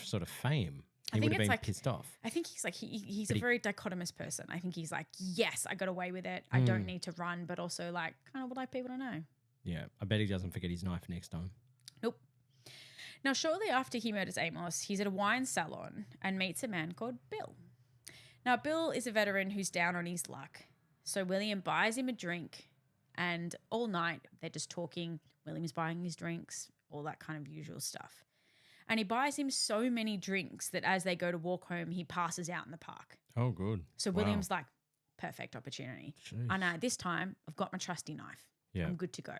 sort of fame. He would have been pissed off. I think he's like, he's a very dichotomous person. I think he's like, yes, I got away with it. I don't need to run, but also like, kind of would like people to know. Yeah, I bet he doesn't forget his knife next time. Nope. Now, shortly after he murders Amos, he's at a wine salon and meets a man called Bill. Now, Bill is a veteran who's down on his luck. So William buys him a drink and all night they're just talking. William's buying his drinks, all that kind of usual stuff. And he buys him so many drinks that as they go to walk home, he passes out in the park. Oh, good. So William's like, perfect opportunity. Jeez. I know, this time I've got my trusty knife. Yeah. I'm good to go.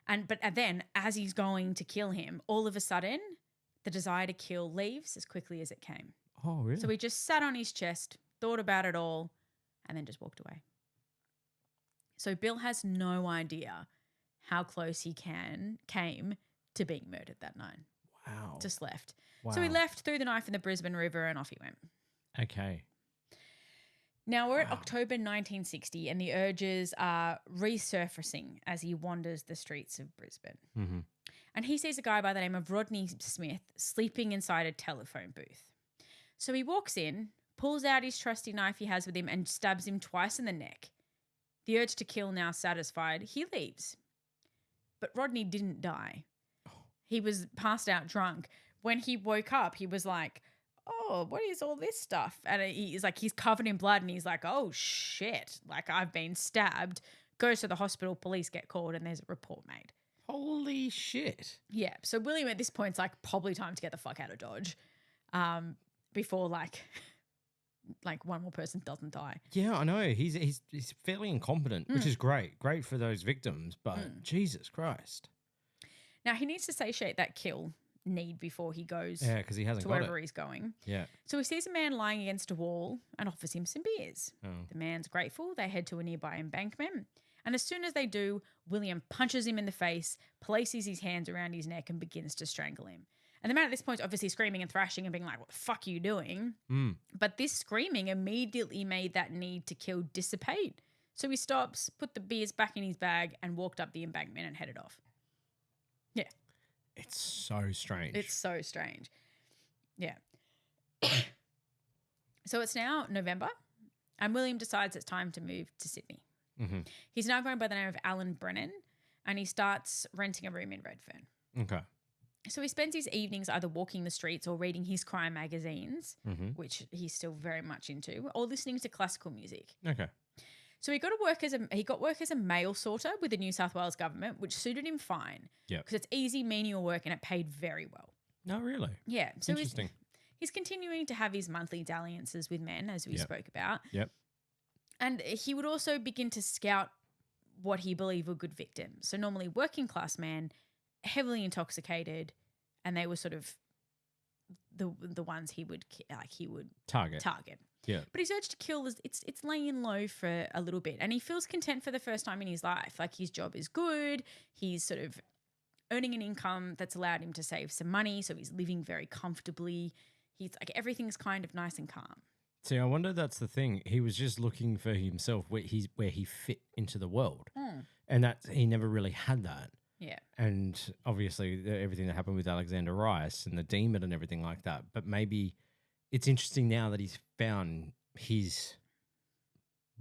But then as he's going to kill him, all of a sudden the desire to kill leaves as quickly as it came. Oh, really? So he just sat on his chest, thought about it all, and then just walked away. So Bill has no idea how close he came to being murdered that night. Wow. Just left. Wow. So he left, threw the knife in the Brisbane River, and off he went. Okay. Now we're at October 1960, and the urges are resurfacing as he wanders the streets of Brisbane. Mm-hmm. And he sees a guy by the name of Rodney Smith sleeping inside a telephone booth. So he walks in, pulls out his trusty knife he has with him, and stabs him twice in the neck. The urge to kill now satisfied, he leaves. But Rodney didn't die. He was passed out drunk. When he woke up, he was like, oh, what is all this stuff? And he's like, he's covered in blood, and he's like, oh, shit. Like, I've been stabbed. Goes to the hospital, police get called, and there's a report made. Holy shit. Yeah. So William at this point's like, probably time to get the fuck out of Dodge before like one more person doesn't die. Yeah, I know. He's fairly incompetent, which is great. Great for those victims, but Jesus Christ. Now, he needs to satiate that kill need before he goes because he hasn't to got wherever it. he's going. Yeah. So he sees a man lying against a wall and offers him some beers. Oh. The man's grateful. They head to a nearby embankment. And as soon as they do, William punches him in the face, places his hands around his neck, and begins to strangle him. And the man at this point is obviously screaming and thrashing and being like, what the fuck are you doing? But this screaming immediately made that need to kill dissipate. So he stops, put the beers back in his bag, and walked up the embankment and headed off. Yeah. It's so strange. It's so strange. Yeah. So it's now November, and William decides it's time to move to Sydney. Mm-hmm. He's now going by the name of Alan Brennan, and he starts renting a room in Redfern. Okay. So he spends his evenings either walking the streets or reading his crime magazines, which he's still very much into, or listening to classical music. Okay. So he got work as a mail sorter with the New South Wales government, which suited him fine. Yeah. Because it's easy, menial work and it paid very well. No, really? Yeah. So interesting. He's continuing to have his monthly dalliances with men, as we spoke about. Yep. And he would also begin to scout what he believed were good victims. So normally working class men, heavily intoxicated, and they were sort of the ones he would target. Yeah. But his urge to kill is it's laying low for a little bit, and he feels content for the first time in his life. Like his job is good. He's sort of earning an income that's allowed him to save some money, so he's living very comfortably. He's like everything's kind of nice and calm. See, I wonder that's the thing. He was just looking for himself where he fit into the world, and that he never really had that. Yeah. And obviously everything that happened with Alexander Rice and the demon and everything like that. But maybe it's interesting now that he's found his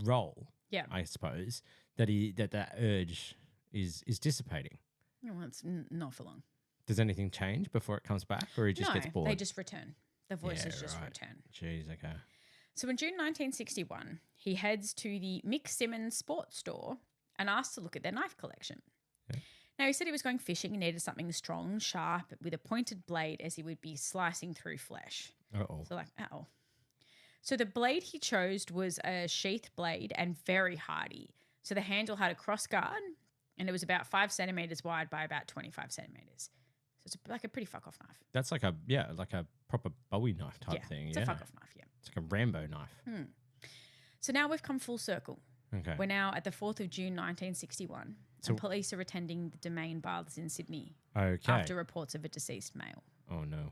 role. Yeah. I suppose that that urge is dissipating. Well, it's not for long. Does anything change before it comes back, or he just gets bored? They just return. The voices just return. Jeez, okay. So in June 1961, he heads to the Mick Simmons sports store and asks to look at their knife collection. Yeah. Now, he said he was going fishing and needed something strong, sharp, with a pointed blade as he would be slicing through flesh. Uh-oh. So uh-oh. So the blade he chose was a sheath blade and very hardy. So the handle had a cross guard and it was about 5 centimetres wide by about 25 centimetres. So it's like a pretty fuck-off knife. That's like a proper Bowie knife type thing. It's a fuck-off knife, yeah. It's like a Rambo knife. So now we've come full circle. Okay. We're now at the 4th of June, 1961. And police are attending the Domain Baths in Sydney. Okay. After reports of a deceased male. Oh, no.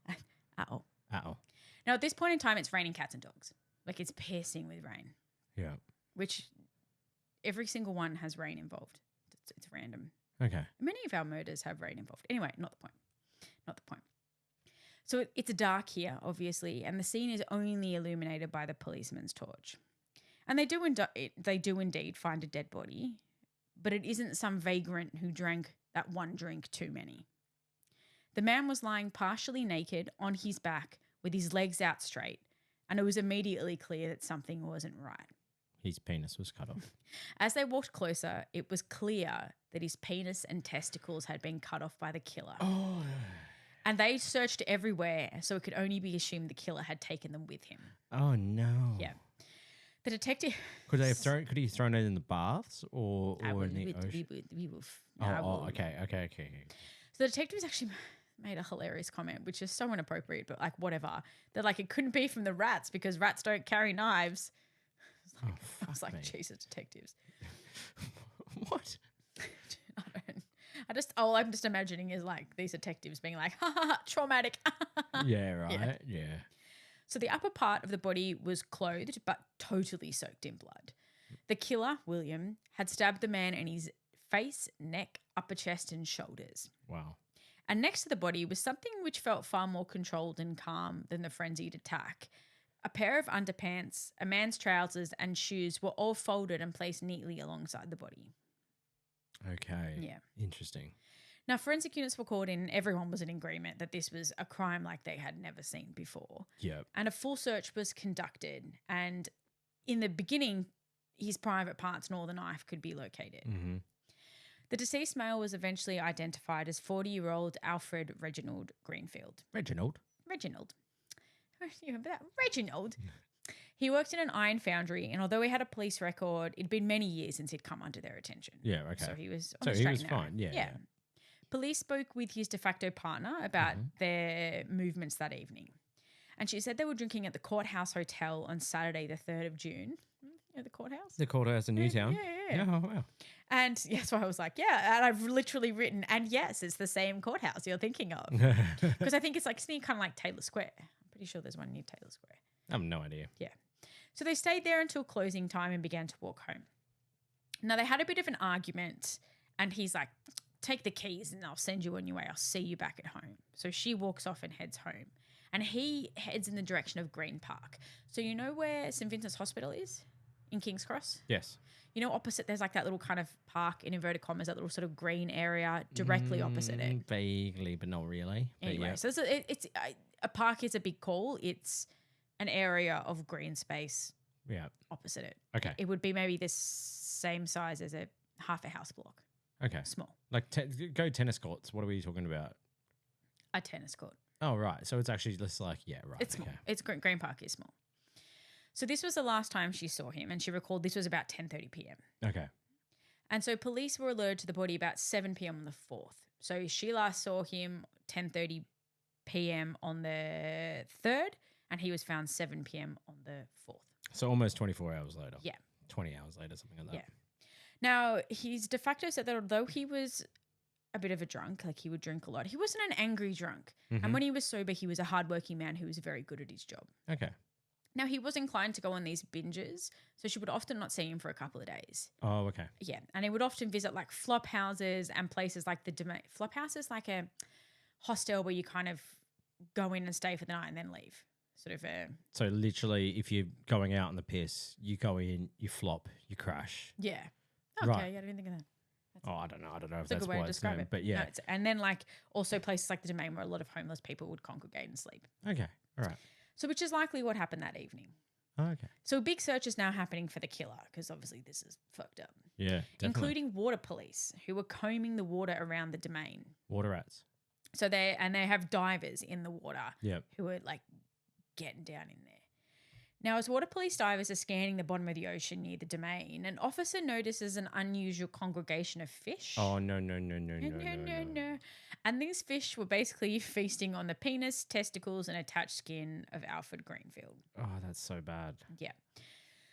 Uh-oh. Uh-oh. Now, at this point in time, it's raining cats and dogs. Like, it's piercing with rain. Yeah. Which every single one has rain involved. It's random. Okay. Many of our murders have rain involved. Anyway, not the point. Not the point. So it's dark here, obviously, and the scene is only illuminated by the policeman's torch. And they do indeed find a dead body, but it isn't some vagrant who drank that one drink too many. The man was lying partially naked on his back with his legs out straight, and it was immediately clear that something wasn't right. His penis was cut off. As they walked closer, it was clear that his penis and testicles had been cut off by the killer. Oh. And they searched everywhere, so it could only be assumed the killer had taken them with him. Oh, no. Yeah. The detective... Could he have thrown it in the baths or in the ocean? We will. Okay. So the detective is actually made a hilarious comment, which is so inappropriate, but like whatever. They're like, it couldn't be from the rats because rats don't carry knives. I was like, Jesus, detectives. What? All I'm just imagining is like these detectives being like, ha ha, ha traumatic. Yeah, right. Yeah. So the upper part of the body was clothed but totally soaked in blood. The killer, William, had stabbed the man in his face, neck, upper chest and shoulders. Wow. And next to the body was something which felt far more controlled and calm than the frenzied attack. A pair of underpants, a man's trousers and shoes were all folded and placed neatly alongside the body. Okay. Yeah. Interesting. Now, forensic units were called in. Everyone was in agreement that this was a crime like they had never seen before. Yep. And a full search was conducted. And in the beginning, his private parts and all the knife could be located. Mm-hmm. The deceased male was eventually identified as 40-year-old Alfred Reginald Greenfield. Reginald. You remember that? Reginald. He worked in an iron foundry, and although he had a police record, it'd been many years since he'd come under their attention. Yeah, okay. So he was on So the he straight was and narrow. fine, yeah. Police spoke with his de facto partner about their movements that evening. And she said they were drinking at the Courthouse Hotel on Saturday, the 3rd of June. Yeah, the courthouse? The courthouse in Newtown. Yeah. Oh, wow. And yes, so I was like, yeah. And I've literally written, and yes, it's the same courthouse you're thinking of. Because I think it's like near kind of like Taylor Square. I'm pretty sure there's one near Taylor Square. I have no idea. Yeah. So they stayed there until closing time and began to walk home. Now, they had a bit of an argument, and he's like, take the keys and I'll send you on your way. I'll see you back at home. So she walks off and heads home. And he heads in the direction of Green Park. So you know where St. Vincent's Hospital is in King's Cross? Yes. You know, opposite, there's like that little kind of park, in inverted commas, that little sort of green area directly opposite it. Vaguely, but not really. Anyway, but yeah. so it's a park is a big call. It's an area of green space opposite it. Okay. It would be maybe the same size as a half a house block. Okay. Small. Like go tennis courts. What are we talking about? A tennis court. Oh, right. So it's actually just like, yeah, right. It's small. It's Green Park is small. So this was the last time she saw him, and she recalled this was about 10:30 p.m. Okay. And so police were alerted to the body about 7 p.m. on the 4th. So she last saw him 10:30 p.m. on the 3rd, and he was found 7 p.m. on the 4th. So almost 24 hours later. Yeah. 20 hours later, something like that. Yeah. Now, his de facto said that although he was a bit of a drunk, like he would drink a lot, he wasn't an angry drunk. Mm-hmm. And when he was sober, he was a hardworking man who was very good at his job. Okay. Now, he was inclined to go on these binges, so she would often not see him for a couple of days. Oh, okay. Yeah, and he would often visit like flop houses and places like the domain. Flop house is like a hostel where you kind of go in and stay for the night and then leave. Sort of a... So literally, if you're going out on the piss, you go in, you flop, you crash. Yeah. Okay, Right. yeah, I didn't think of that. I don't know if It's a that's good way why to it's describe known, it. but yeah. No, and then like also places like the domain where a lot of homeless people would congregate and sleep. Okay. All right. So which is likely what happened that evening. Oh, okay. So a big search is now happening for the killer because obviously this is fucked up. Yeah, definitely. Including water police who were combing the water around the domain. Water rats. So they have divers in the water Yep. who are like getting down in there. Now, as water police divers are scanning the bottom of the ocean near the domain, an officer notices an unusual congregation of fish. Oh, no. And these fish were basically feasting on the penis, testicles, and attached skin of Alfred Greenfield. Oh, that's so bad. Yeah.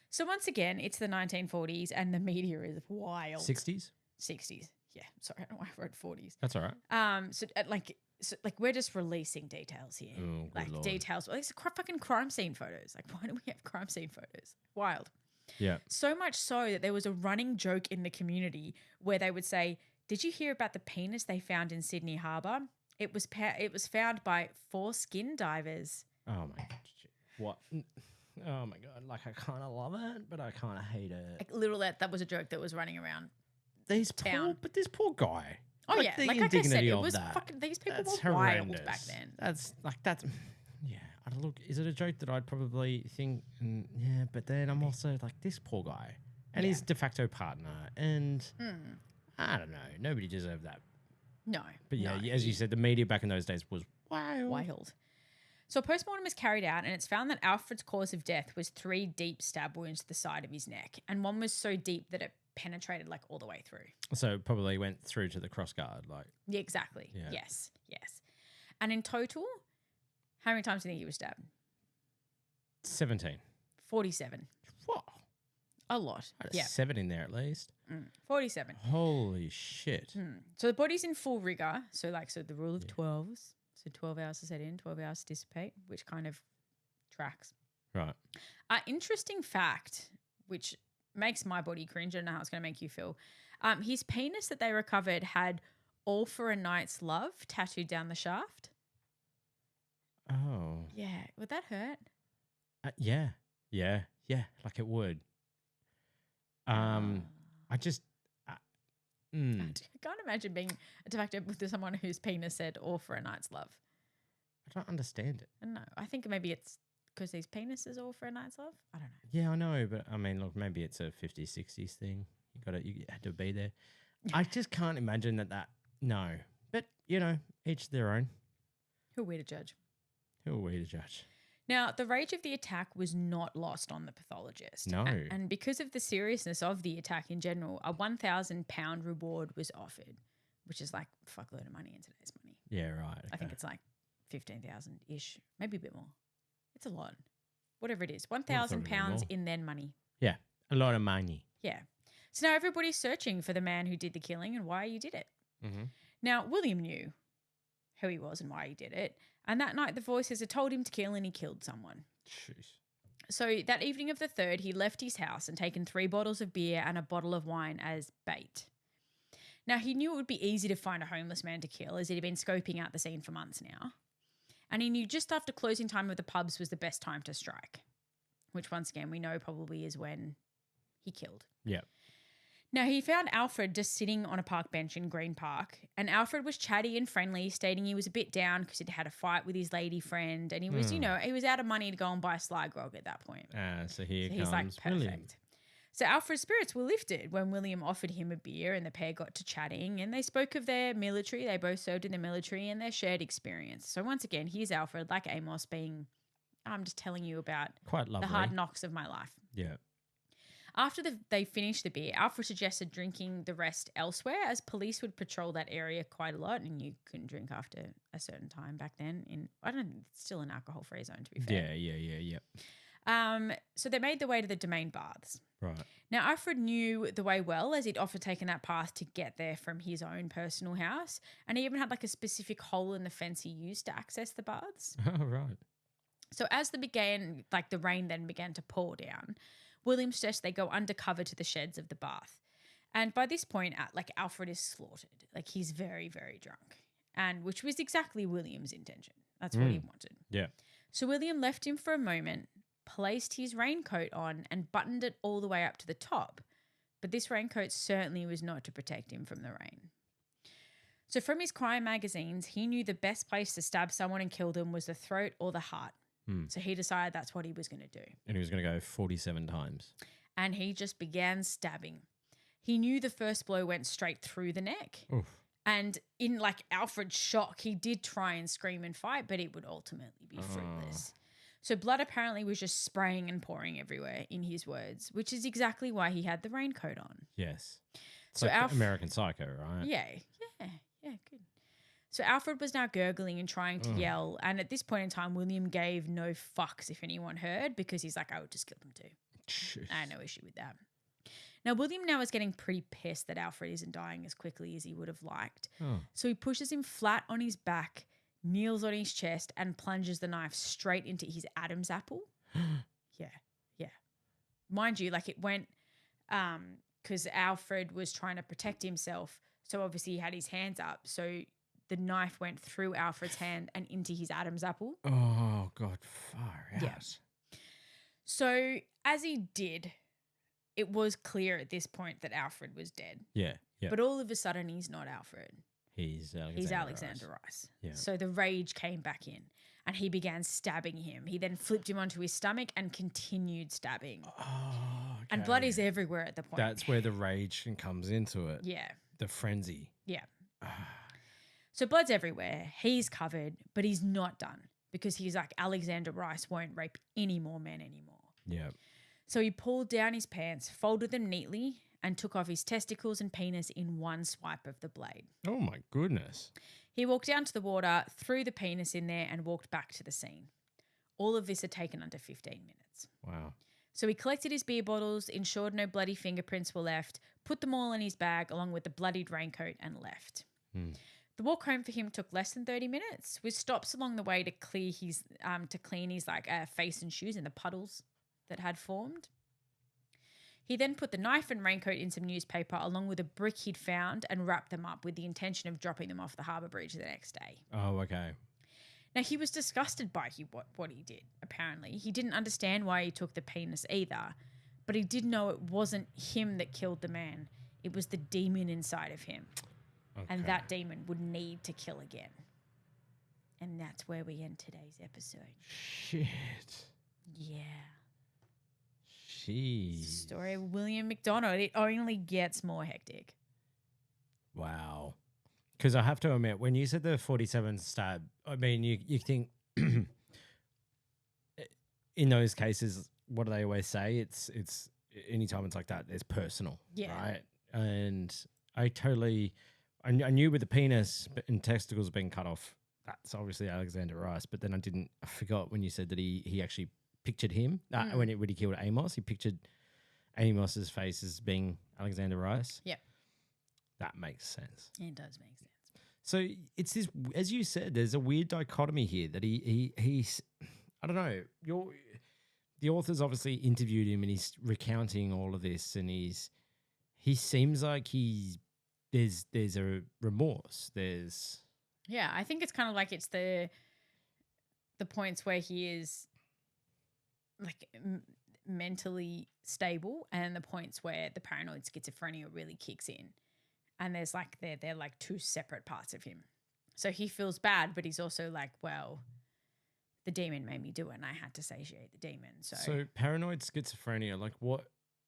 So once again, it's the 1940s and the media is wild. 60s? 60s. Yeah. Sorry, I don't know why I wrote 40s. That's all right. So we're just releasing details here. Oh, good Lord. Details. Like fucking crime scene photos. Like, why do we have crime scene photos? Wild. Yeah. So much so that there was a running joke in the community where they would say, "Did you hear about the penis they found in Sydney Harbour? It was found by 4 skin divers." Oh my God. What? Oh my God. Like, I kind of love it, but I kind of hate it. Like, literally, that was a joke that was running around. This town. This poor guy. Oh, like, yeah. the Like I said, indignity it of was that. fucking, these people That's were horrendous. wild back then. Yeah. Look, is it a joke that I'd probably think, yeah, but then I'm also like, this poor guy and his de facto partner. And I don't know. Nobody deserved that. No. But yeah, no. as you said, the media back in those days was wild. Wild. So a postmortem is carried out and it's found that Alfred's cause of death was 3 deep stab wounds to the side of his neck. And one was so deep that it penetrated like all the way through. So probably went through to the crossguard. Like, Yeah, exactly. Yeah. Yes. And in total, how many times do you think he was stabbed? 17. 47. Whoa. A lot. Had a Yeah. 7 in there at least. 47. Holy shit. So the body's in full rigor. So the rule of 12s. So 12 hours to set in, 12 hours to dissipate, which kind of tracks. Right. Interesting fact, which makes my body cringe. I don't know how it's going to make you feel. His penis that they recovered had "All for a Night's Love" tattooed down the shaft. Oh. Yeah. Would that hurt? Yeah. Like it would. I just. I can't imagine being attracted with someone whose penis said "All for a Night's Love." I don't understand it. I don't know. I think maybe it's because these penises all for a night's love. I don't know. Yeah, I know, but I mean, look, maybe it's a 50s, 60s thing. You had to be there. I just can't imagine that. No, but each their own. Who are we to judge? Who are we to judge? Now, the rage of the attack was not lost on the pathologist. No. And because of the seriousness of the attack in general, a £1,000 reward was offered, which is like a fuckload of money in today's money. Yeah, right. Okay. I think it's like 15,000-ish, maybe a bit more. It's a lot. Whatever it is. £1,000 in then money. Yeah, a lot of money. Yeah. So now everybody's searching for the man who did the killing and why he did it. Mm-hmm. Now, William knew who he was and why he did it. And that night, the voices had told him to kill, and he killed someone. Jeez. So that evening of the 3rd, he left his house and taken 3 bottles of beer and a bottle of wine as bait. Now, he knew it would be easy to find a homeless man to kill, as he'd been scoping out the scene for months now. And he knew just after closing time of the pubs was the best time to strike, which once again we know probably is when he killed. Yeah. Now, he found Alfred just sitting on a park bench in Green Park, and Alfred was chatty and friendly, stating he was a bit down because he'd had a fight with his lady friend, and he was, he was out of money to go and buy a sly grog at that point. So here comes he's like, perfect. William. So Alfred's spirits were lifted when William offered him a beer, and the pair got to chatting, and they spoke of their military. They both served in the military and their shared experience. So once again, here's Alfred, like Amos, being, I'm just telling you about quite lovely. The hard knocks of my life. Yeah. After they finished the beer, Alfred suggested drinking the rest elsewhere, as police would patrol that area quite a lot, and you couldn't drink after a certain time back then. It's still an alcohol-free zone, to be fair. Yeah. So they made their way to the Domain Baths. Right. Now, Alfred knew the way well, as he'd often taken that path to get there from his own personal house, and he even had like a specific hole in the fence he used to access the baths. Oh, right. So as the rain then began to pour down, William suggests they go undercover to the sheds of the bath. And by this point, Alfred is slaughtered. Like, he's very, very drunk. And which was exactly William's intention. That's what he wanted. Yeah. So William left him for a moment, placed his raincoat on, and buttoned it all the way up to the top. But this raincoat certainly was not to protect him from the rain. So from his crime magazines, he knew the best place to stab someone and kill them was the throat or the heart. So he decided that's what he was going to do. And he was going to go 47 times. And he just began stabbing. He knew the first blow went straight through the neck. Oof. And in Alfred's shock, he did try and scream and fight, but it would ultimately be fruitless. So blood apparently was just spraying and pouring everywhere, in his words, which is exactly why he had the raincoat on. Yes. So like American Psycho, right? Yeah, good. So Alfred was now gurgling and trying to yell, and at this point in time, William gave no fucks if anyone heard, because he's like, I would just kill them too. Jeez. I had no issue with that. Now, William now is getting pretty pissed that Alfred isn't dying as quickly as he would have liked. So he pushes him flat on his back, kneels on his chest, and plunges the knife straight into his Adam's apple. Yeah. Mind you, it went because Alfred was trying to protect himself, so obviously he had his hands up, so the knife went through Alfred's hand and into his Adam's apple. Oh, God, far out. Yeah. So as he did, it was clear at this point that Alfred was dead. Yeah. But all of a sudden, he's not Alfred. He's Alexander Rice. Yeah. So the rage came back in, and he began stabbing him. He then flipped him onto his stomach and continued stabbing. Oh, okay. And blood is everywhere at the point. That's where the rage comes into it. Yeah. The frenzy. Yeah. So blood's everywhere. He's covered, but he's not done, because he's like, Alexander Rice won't rape any more men anymore. Yeah. So he pulled down his pants, folded them neatly, and took off his testicles and penis in one swipe of the blade. Oh, my goodness. He walked down to the water, threw the penis in there, and walked back to the scene. All of this had taken under 15 minutes. Wow. So he collected his beer bottles, ensured no bloody fingerprints were left, put them all in his bag along with the bloodied raincoat, and left. The walk home for him took less than 30 minutes, with stops along the way to clean his face and shoes in the puddles that had formed. He then put the knife and raincoat in some newspaper along with a brick he'd found and wrapped them up with the intention of dropping them off the harbour bridge the next day. Oh, okay. Now, he was disgusted by what he did, apparently. He didn't understand why he took the penis either, but he did know it wasn't him that killed the man. It was the demon inside of him. Okay. And that demon would need to kill again. And that's where we end today's episode. Shit. Yeah. Jeez. Story of William MacDonald. It only gets more hectic. Wow. Because I have to admit, when you said the 47 stab, I mean, you think in those cases, what do they always say? It's anytime it's like that, it's personal, right? And I knew with the penis and testicles being cut off, that's obviously Alexander Rice. But then I forgot when you said that he actually pictured him when he killed Amos. He pictured Amos's face as being Alexander Rice. Yep. That makes sense. It does make sense. So it's this, as you said, there's a weird dichotomy here that he's, I don't know, the author's obviously interviewed him and he's recounting all of this, and he seems like there's a remorse. Yeah, I think it's kind of like it's the points where he is like mentally stable and the points where the paranoid schizophrenia really kicks in. And there's like they're like two separate parts of him. So he feels bad, but he's also like, well, the demon made me do it and I had to satiate the demon. So paranoid schizophrenia, like what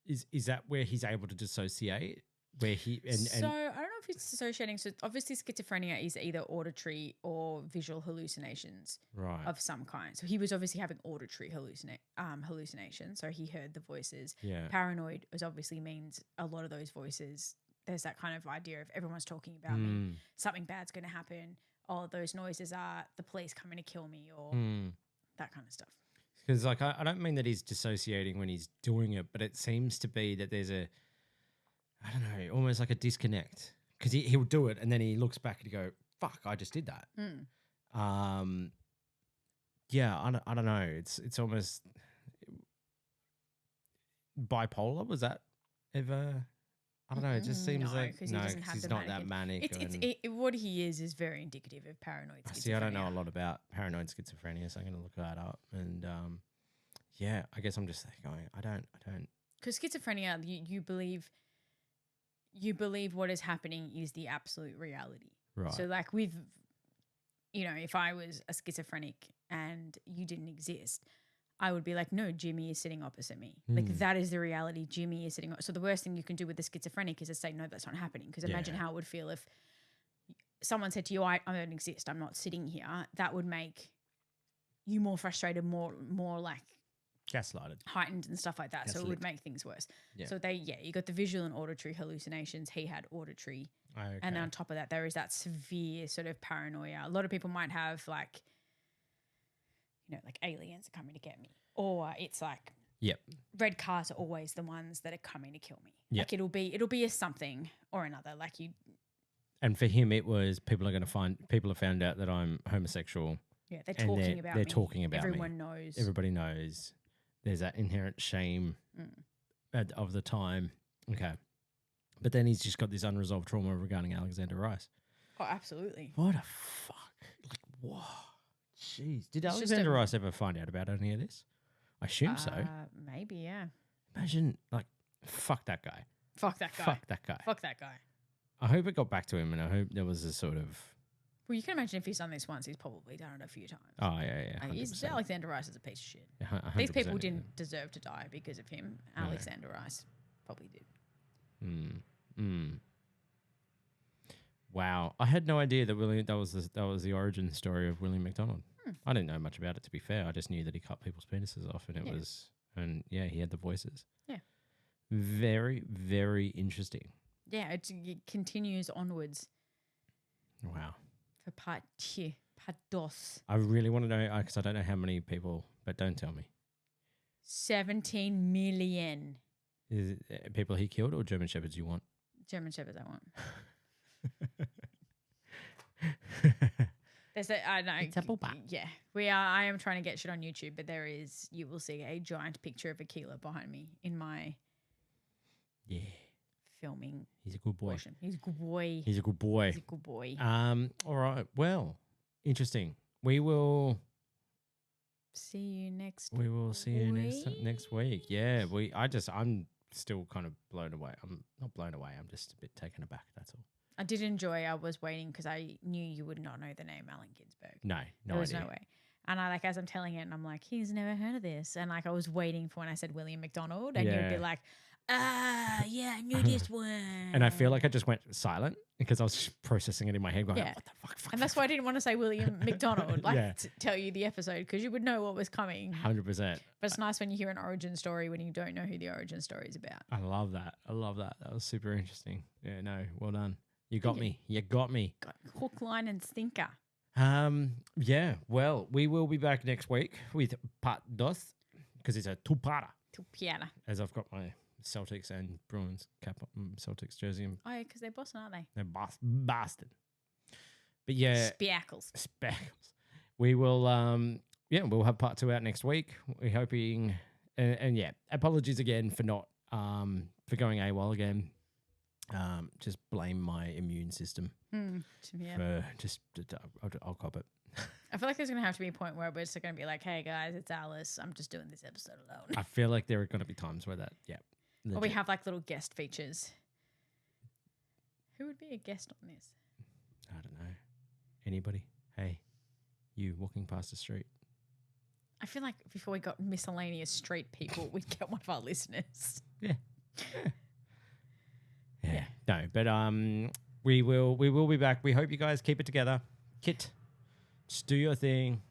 is that where he's able to dissociate? Where he So I don't know if it's dissociating. So obviously schizophrenia is either auditory or visual hallucinations of some kind. So he was obviously having auditory hallucinations. So he heard the voices. Yeah. Paranoid obviously means a lot of those voices. There's that kind of idea of everyone's talking about me. Something bad's going to happen. All of those noises are the police coming to kill me or that kind of stuff. Because like I don't mean that he's dissociating when he's doing it, but it seems to be that there's I don't know, almost like a disconnect. Because he'll do it and then he looks back and he go, fuck, I just did that. Yeah, I don't know. It's almost bipolar. Was that ever? I don't know. It just seems like he doesn't have he's the not manic. that manic. What he is very indicative of paranoid schizophrenia. See, I don't know a lot about paranoid schizophrenia, so I'm going to look that up. And yeah, I guess I'm just going. I don't. Because schizophrenia, you believe what is happening is the absolute reality. Right. So like if I was a schizophrenic and you didn't exist, I would be like, no, Jimmy is sitting opposite me. Like that is the reality. Jimmy is sitting. So the worst thing you can do with the schizophrenic is to say, no, that's not happening. Because imagine how it would feel if someone said to you, I don't exist. I'm not sitting here. That would make you more frustrated, more like gaslighted, heightened and stuff like that. So it would make things worse. Yeah. So you got the visual and auditory hallucinations. He had auditory. Okay. And on top of that, there is that severe sort of paranoia. A lot of people might have like aliens are coming to get me. Or it's like red cars are always the ones that are coming to kill me. Yep. Like it'll be a something or another. Like and for him it was people have found out that I'm homosexual. Yeah, they're talking about me. They're talking about Everyone me. knows. Everybody knows. There's that inherent shame of the time. Okay. But then he's just got this unresolved trauma regarding Alexander Rice. Oh, absolutely. What a fuck. Like, whoa. Jeez. Did Alexander Rice ever find out about any of this? I assume so. Maybe, yeah. Imagine, like, fuck that guy. Fuck that guy. Fuck that guy. Fuck that guy. I hope it got back to him and I hope there was a sort of... Well, you can imagine if he's done this once, he's probably done it a few times. Oh, yeah. Alexander Rice is a piece of shit. 100%, these people didn't deserve to die because of him. No. Alexander Rice probably did. Wow. I had no idea that that was the origin story of William MacDonald. I didn't know much about it, to be fair. I just knew that he cut people's penises off and he had the voices. Yeah. Very, very interesting. Yeah, it continues onwards. Wow. for part 2, part 2. I really want to know because I don't know how many people, but don't tell me. 17 million. Is it people he killed or German Shepherds you want? German Shepherds I want. There's I know. It's a booba. Yeah. I am trying to get shit on YouTube, but you will see a giant picture of Aquila behind me in my filming. He's a good boy. Portion. He's a good boy. He's a good boy. He's a good boy. All right. Well, interesting. We will see you next We will see you next week. Yeah. I'm still kind of blown away. I'm not blown away. I'm just a bit taken aback. That's all. I did enjoy. I was waiting because I knew you would not know the name Allen Ginsburg. No there was idea. no way. And I as I'm telling it, and I'm like, he's never heard of this. And I was waiting for when I said William MacDonald, and you'd be like, yeah, I knew this one. And I feel like I just went silent because I was just processing it in my head, going, what the fuck? And that's why I didn't want to say William MacDonald, to tell you the episode, because you would know what was coming. 100%. But it's nice when you hear an origin story when you don't know who the origin story is about. I love that. That was super interesting. Yeah, no, well done. You got me. You got me. Got hook, line, and sinker. Yeah. Well, we will be back next week with part 2 because it's a two-parter. Two-parter. As I've got my Celtics and Bruins Celtics jersey. Oh, yeah, because they're Boston, aren't they? They're Boston. But yeah. Spackles. We will, we'll have part 2 out next week. We're hoping, and yeah, apologies again for not, for going AWOL again. Just blame my immune system. Yeah. I'll cop it. I feel like there's going to have to be a point where we're just going to be like, hey guys, it's Alice. I'm just doing this episode alone. I feel like there are going to be times where that, Or we have like little guest features. Who would be a guest on this? I don't know. Anybody? Hey, you walking past the street. I feel like before we got miscellaneous street people, we'd get one of our listeners. Yeah. No, but we will be back. We hope you guys keep it together. Kit, just do your thing.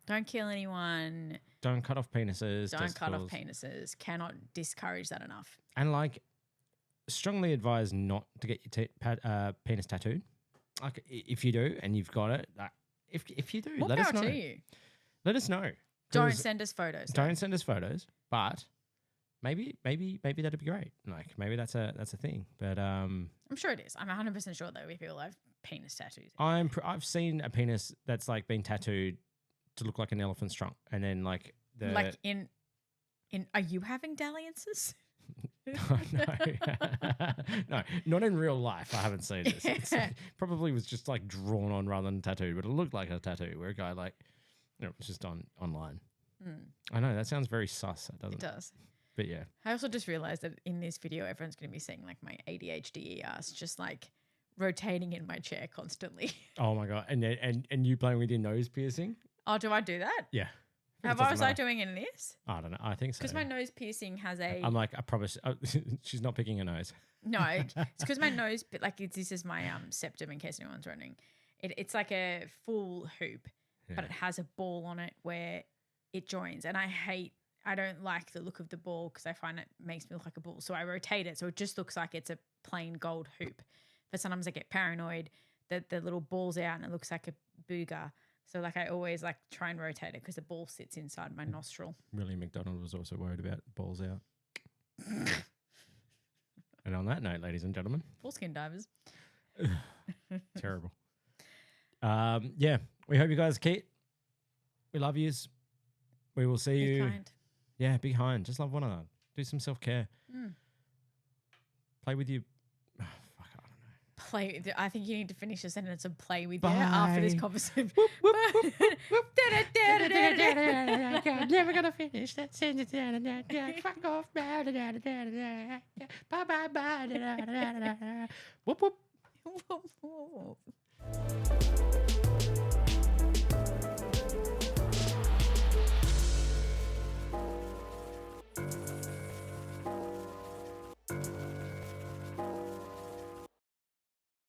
Don't kill anyone. Don't cut off penises. Don't cut off penises. Cannot discourage that enough. And strongly advise not to get your penis tattooed. Like if you do and you've got it, if you do, What let us know. to you? Let us know. Don't send us photos. Don't send us photos, but maybe that'd be great. Like maybe that's a thing. But I'm sure it is. I'm 100% sure that we people have penis tattoos. I've seen a penis that's like been tattooed to look like an elephant's trunk, and then like in are you having dalliances? No, not in real life. I haven't seen this. It's probably was just like drawn on rather than tattooed, but it looked like a tattoo where a guy it was just online. I know that sounds very sus. It does. But yeah. I also just realized that in this video, everyone's going to be seeing like my ADHD ass just like rotating in my chair constantly. Oh my God. And you playing with your nose piercing? Oh, do I do that? Yeah. Was I doing in this? I don't know. I think so. Because my nose piercing has a... I'm like, I promise. She's not picking her nose. No, it's because my nose, but like this is my septum in case anyone's wondering. It's like a full hoop, but it has a ball on it where it joins. And I don't like the look of the ball because I find it makes me look like a ball. So I rotate it so it just looks like it's a plain gold hoop. But sometimes I get paranoid that the little ball's out and it looks like a booger. So like I always like try and rotate it because the ball sits inside my nostril. Really, MacDonald was also worried about balls out. And on that note, ladies and gentlemen. Foreskin divers. Terrible. Yeah, we hope you guys keep. We love yous. We will see you. Be kind. Yeah, be kind. Just love one another. Do some self-care. Play with you. Oh, fuck, I don't know. I think you need to finish the sentence and play with Bye. you after this conversation. Whoop, whoop, whoop, whoop, whoop. Never gonna finish that sentence. Fuck off. Bye bye bye. Whoop whoop. Whoop, whoop.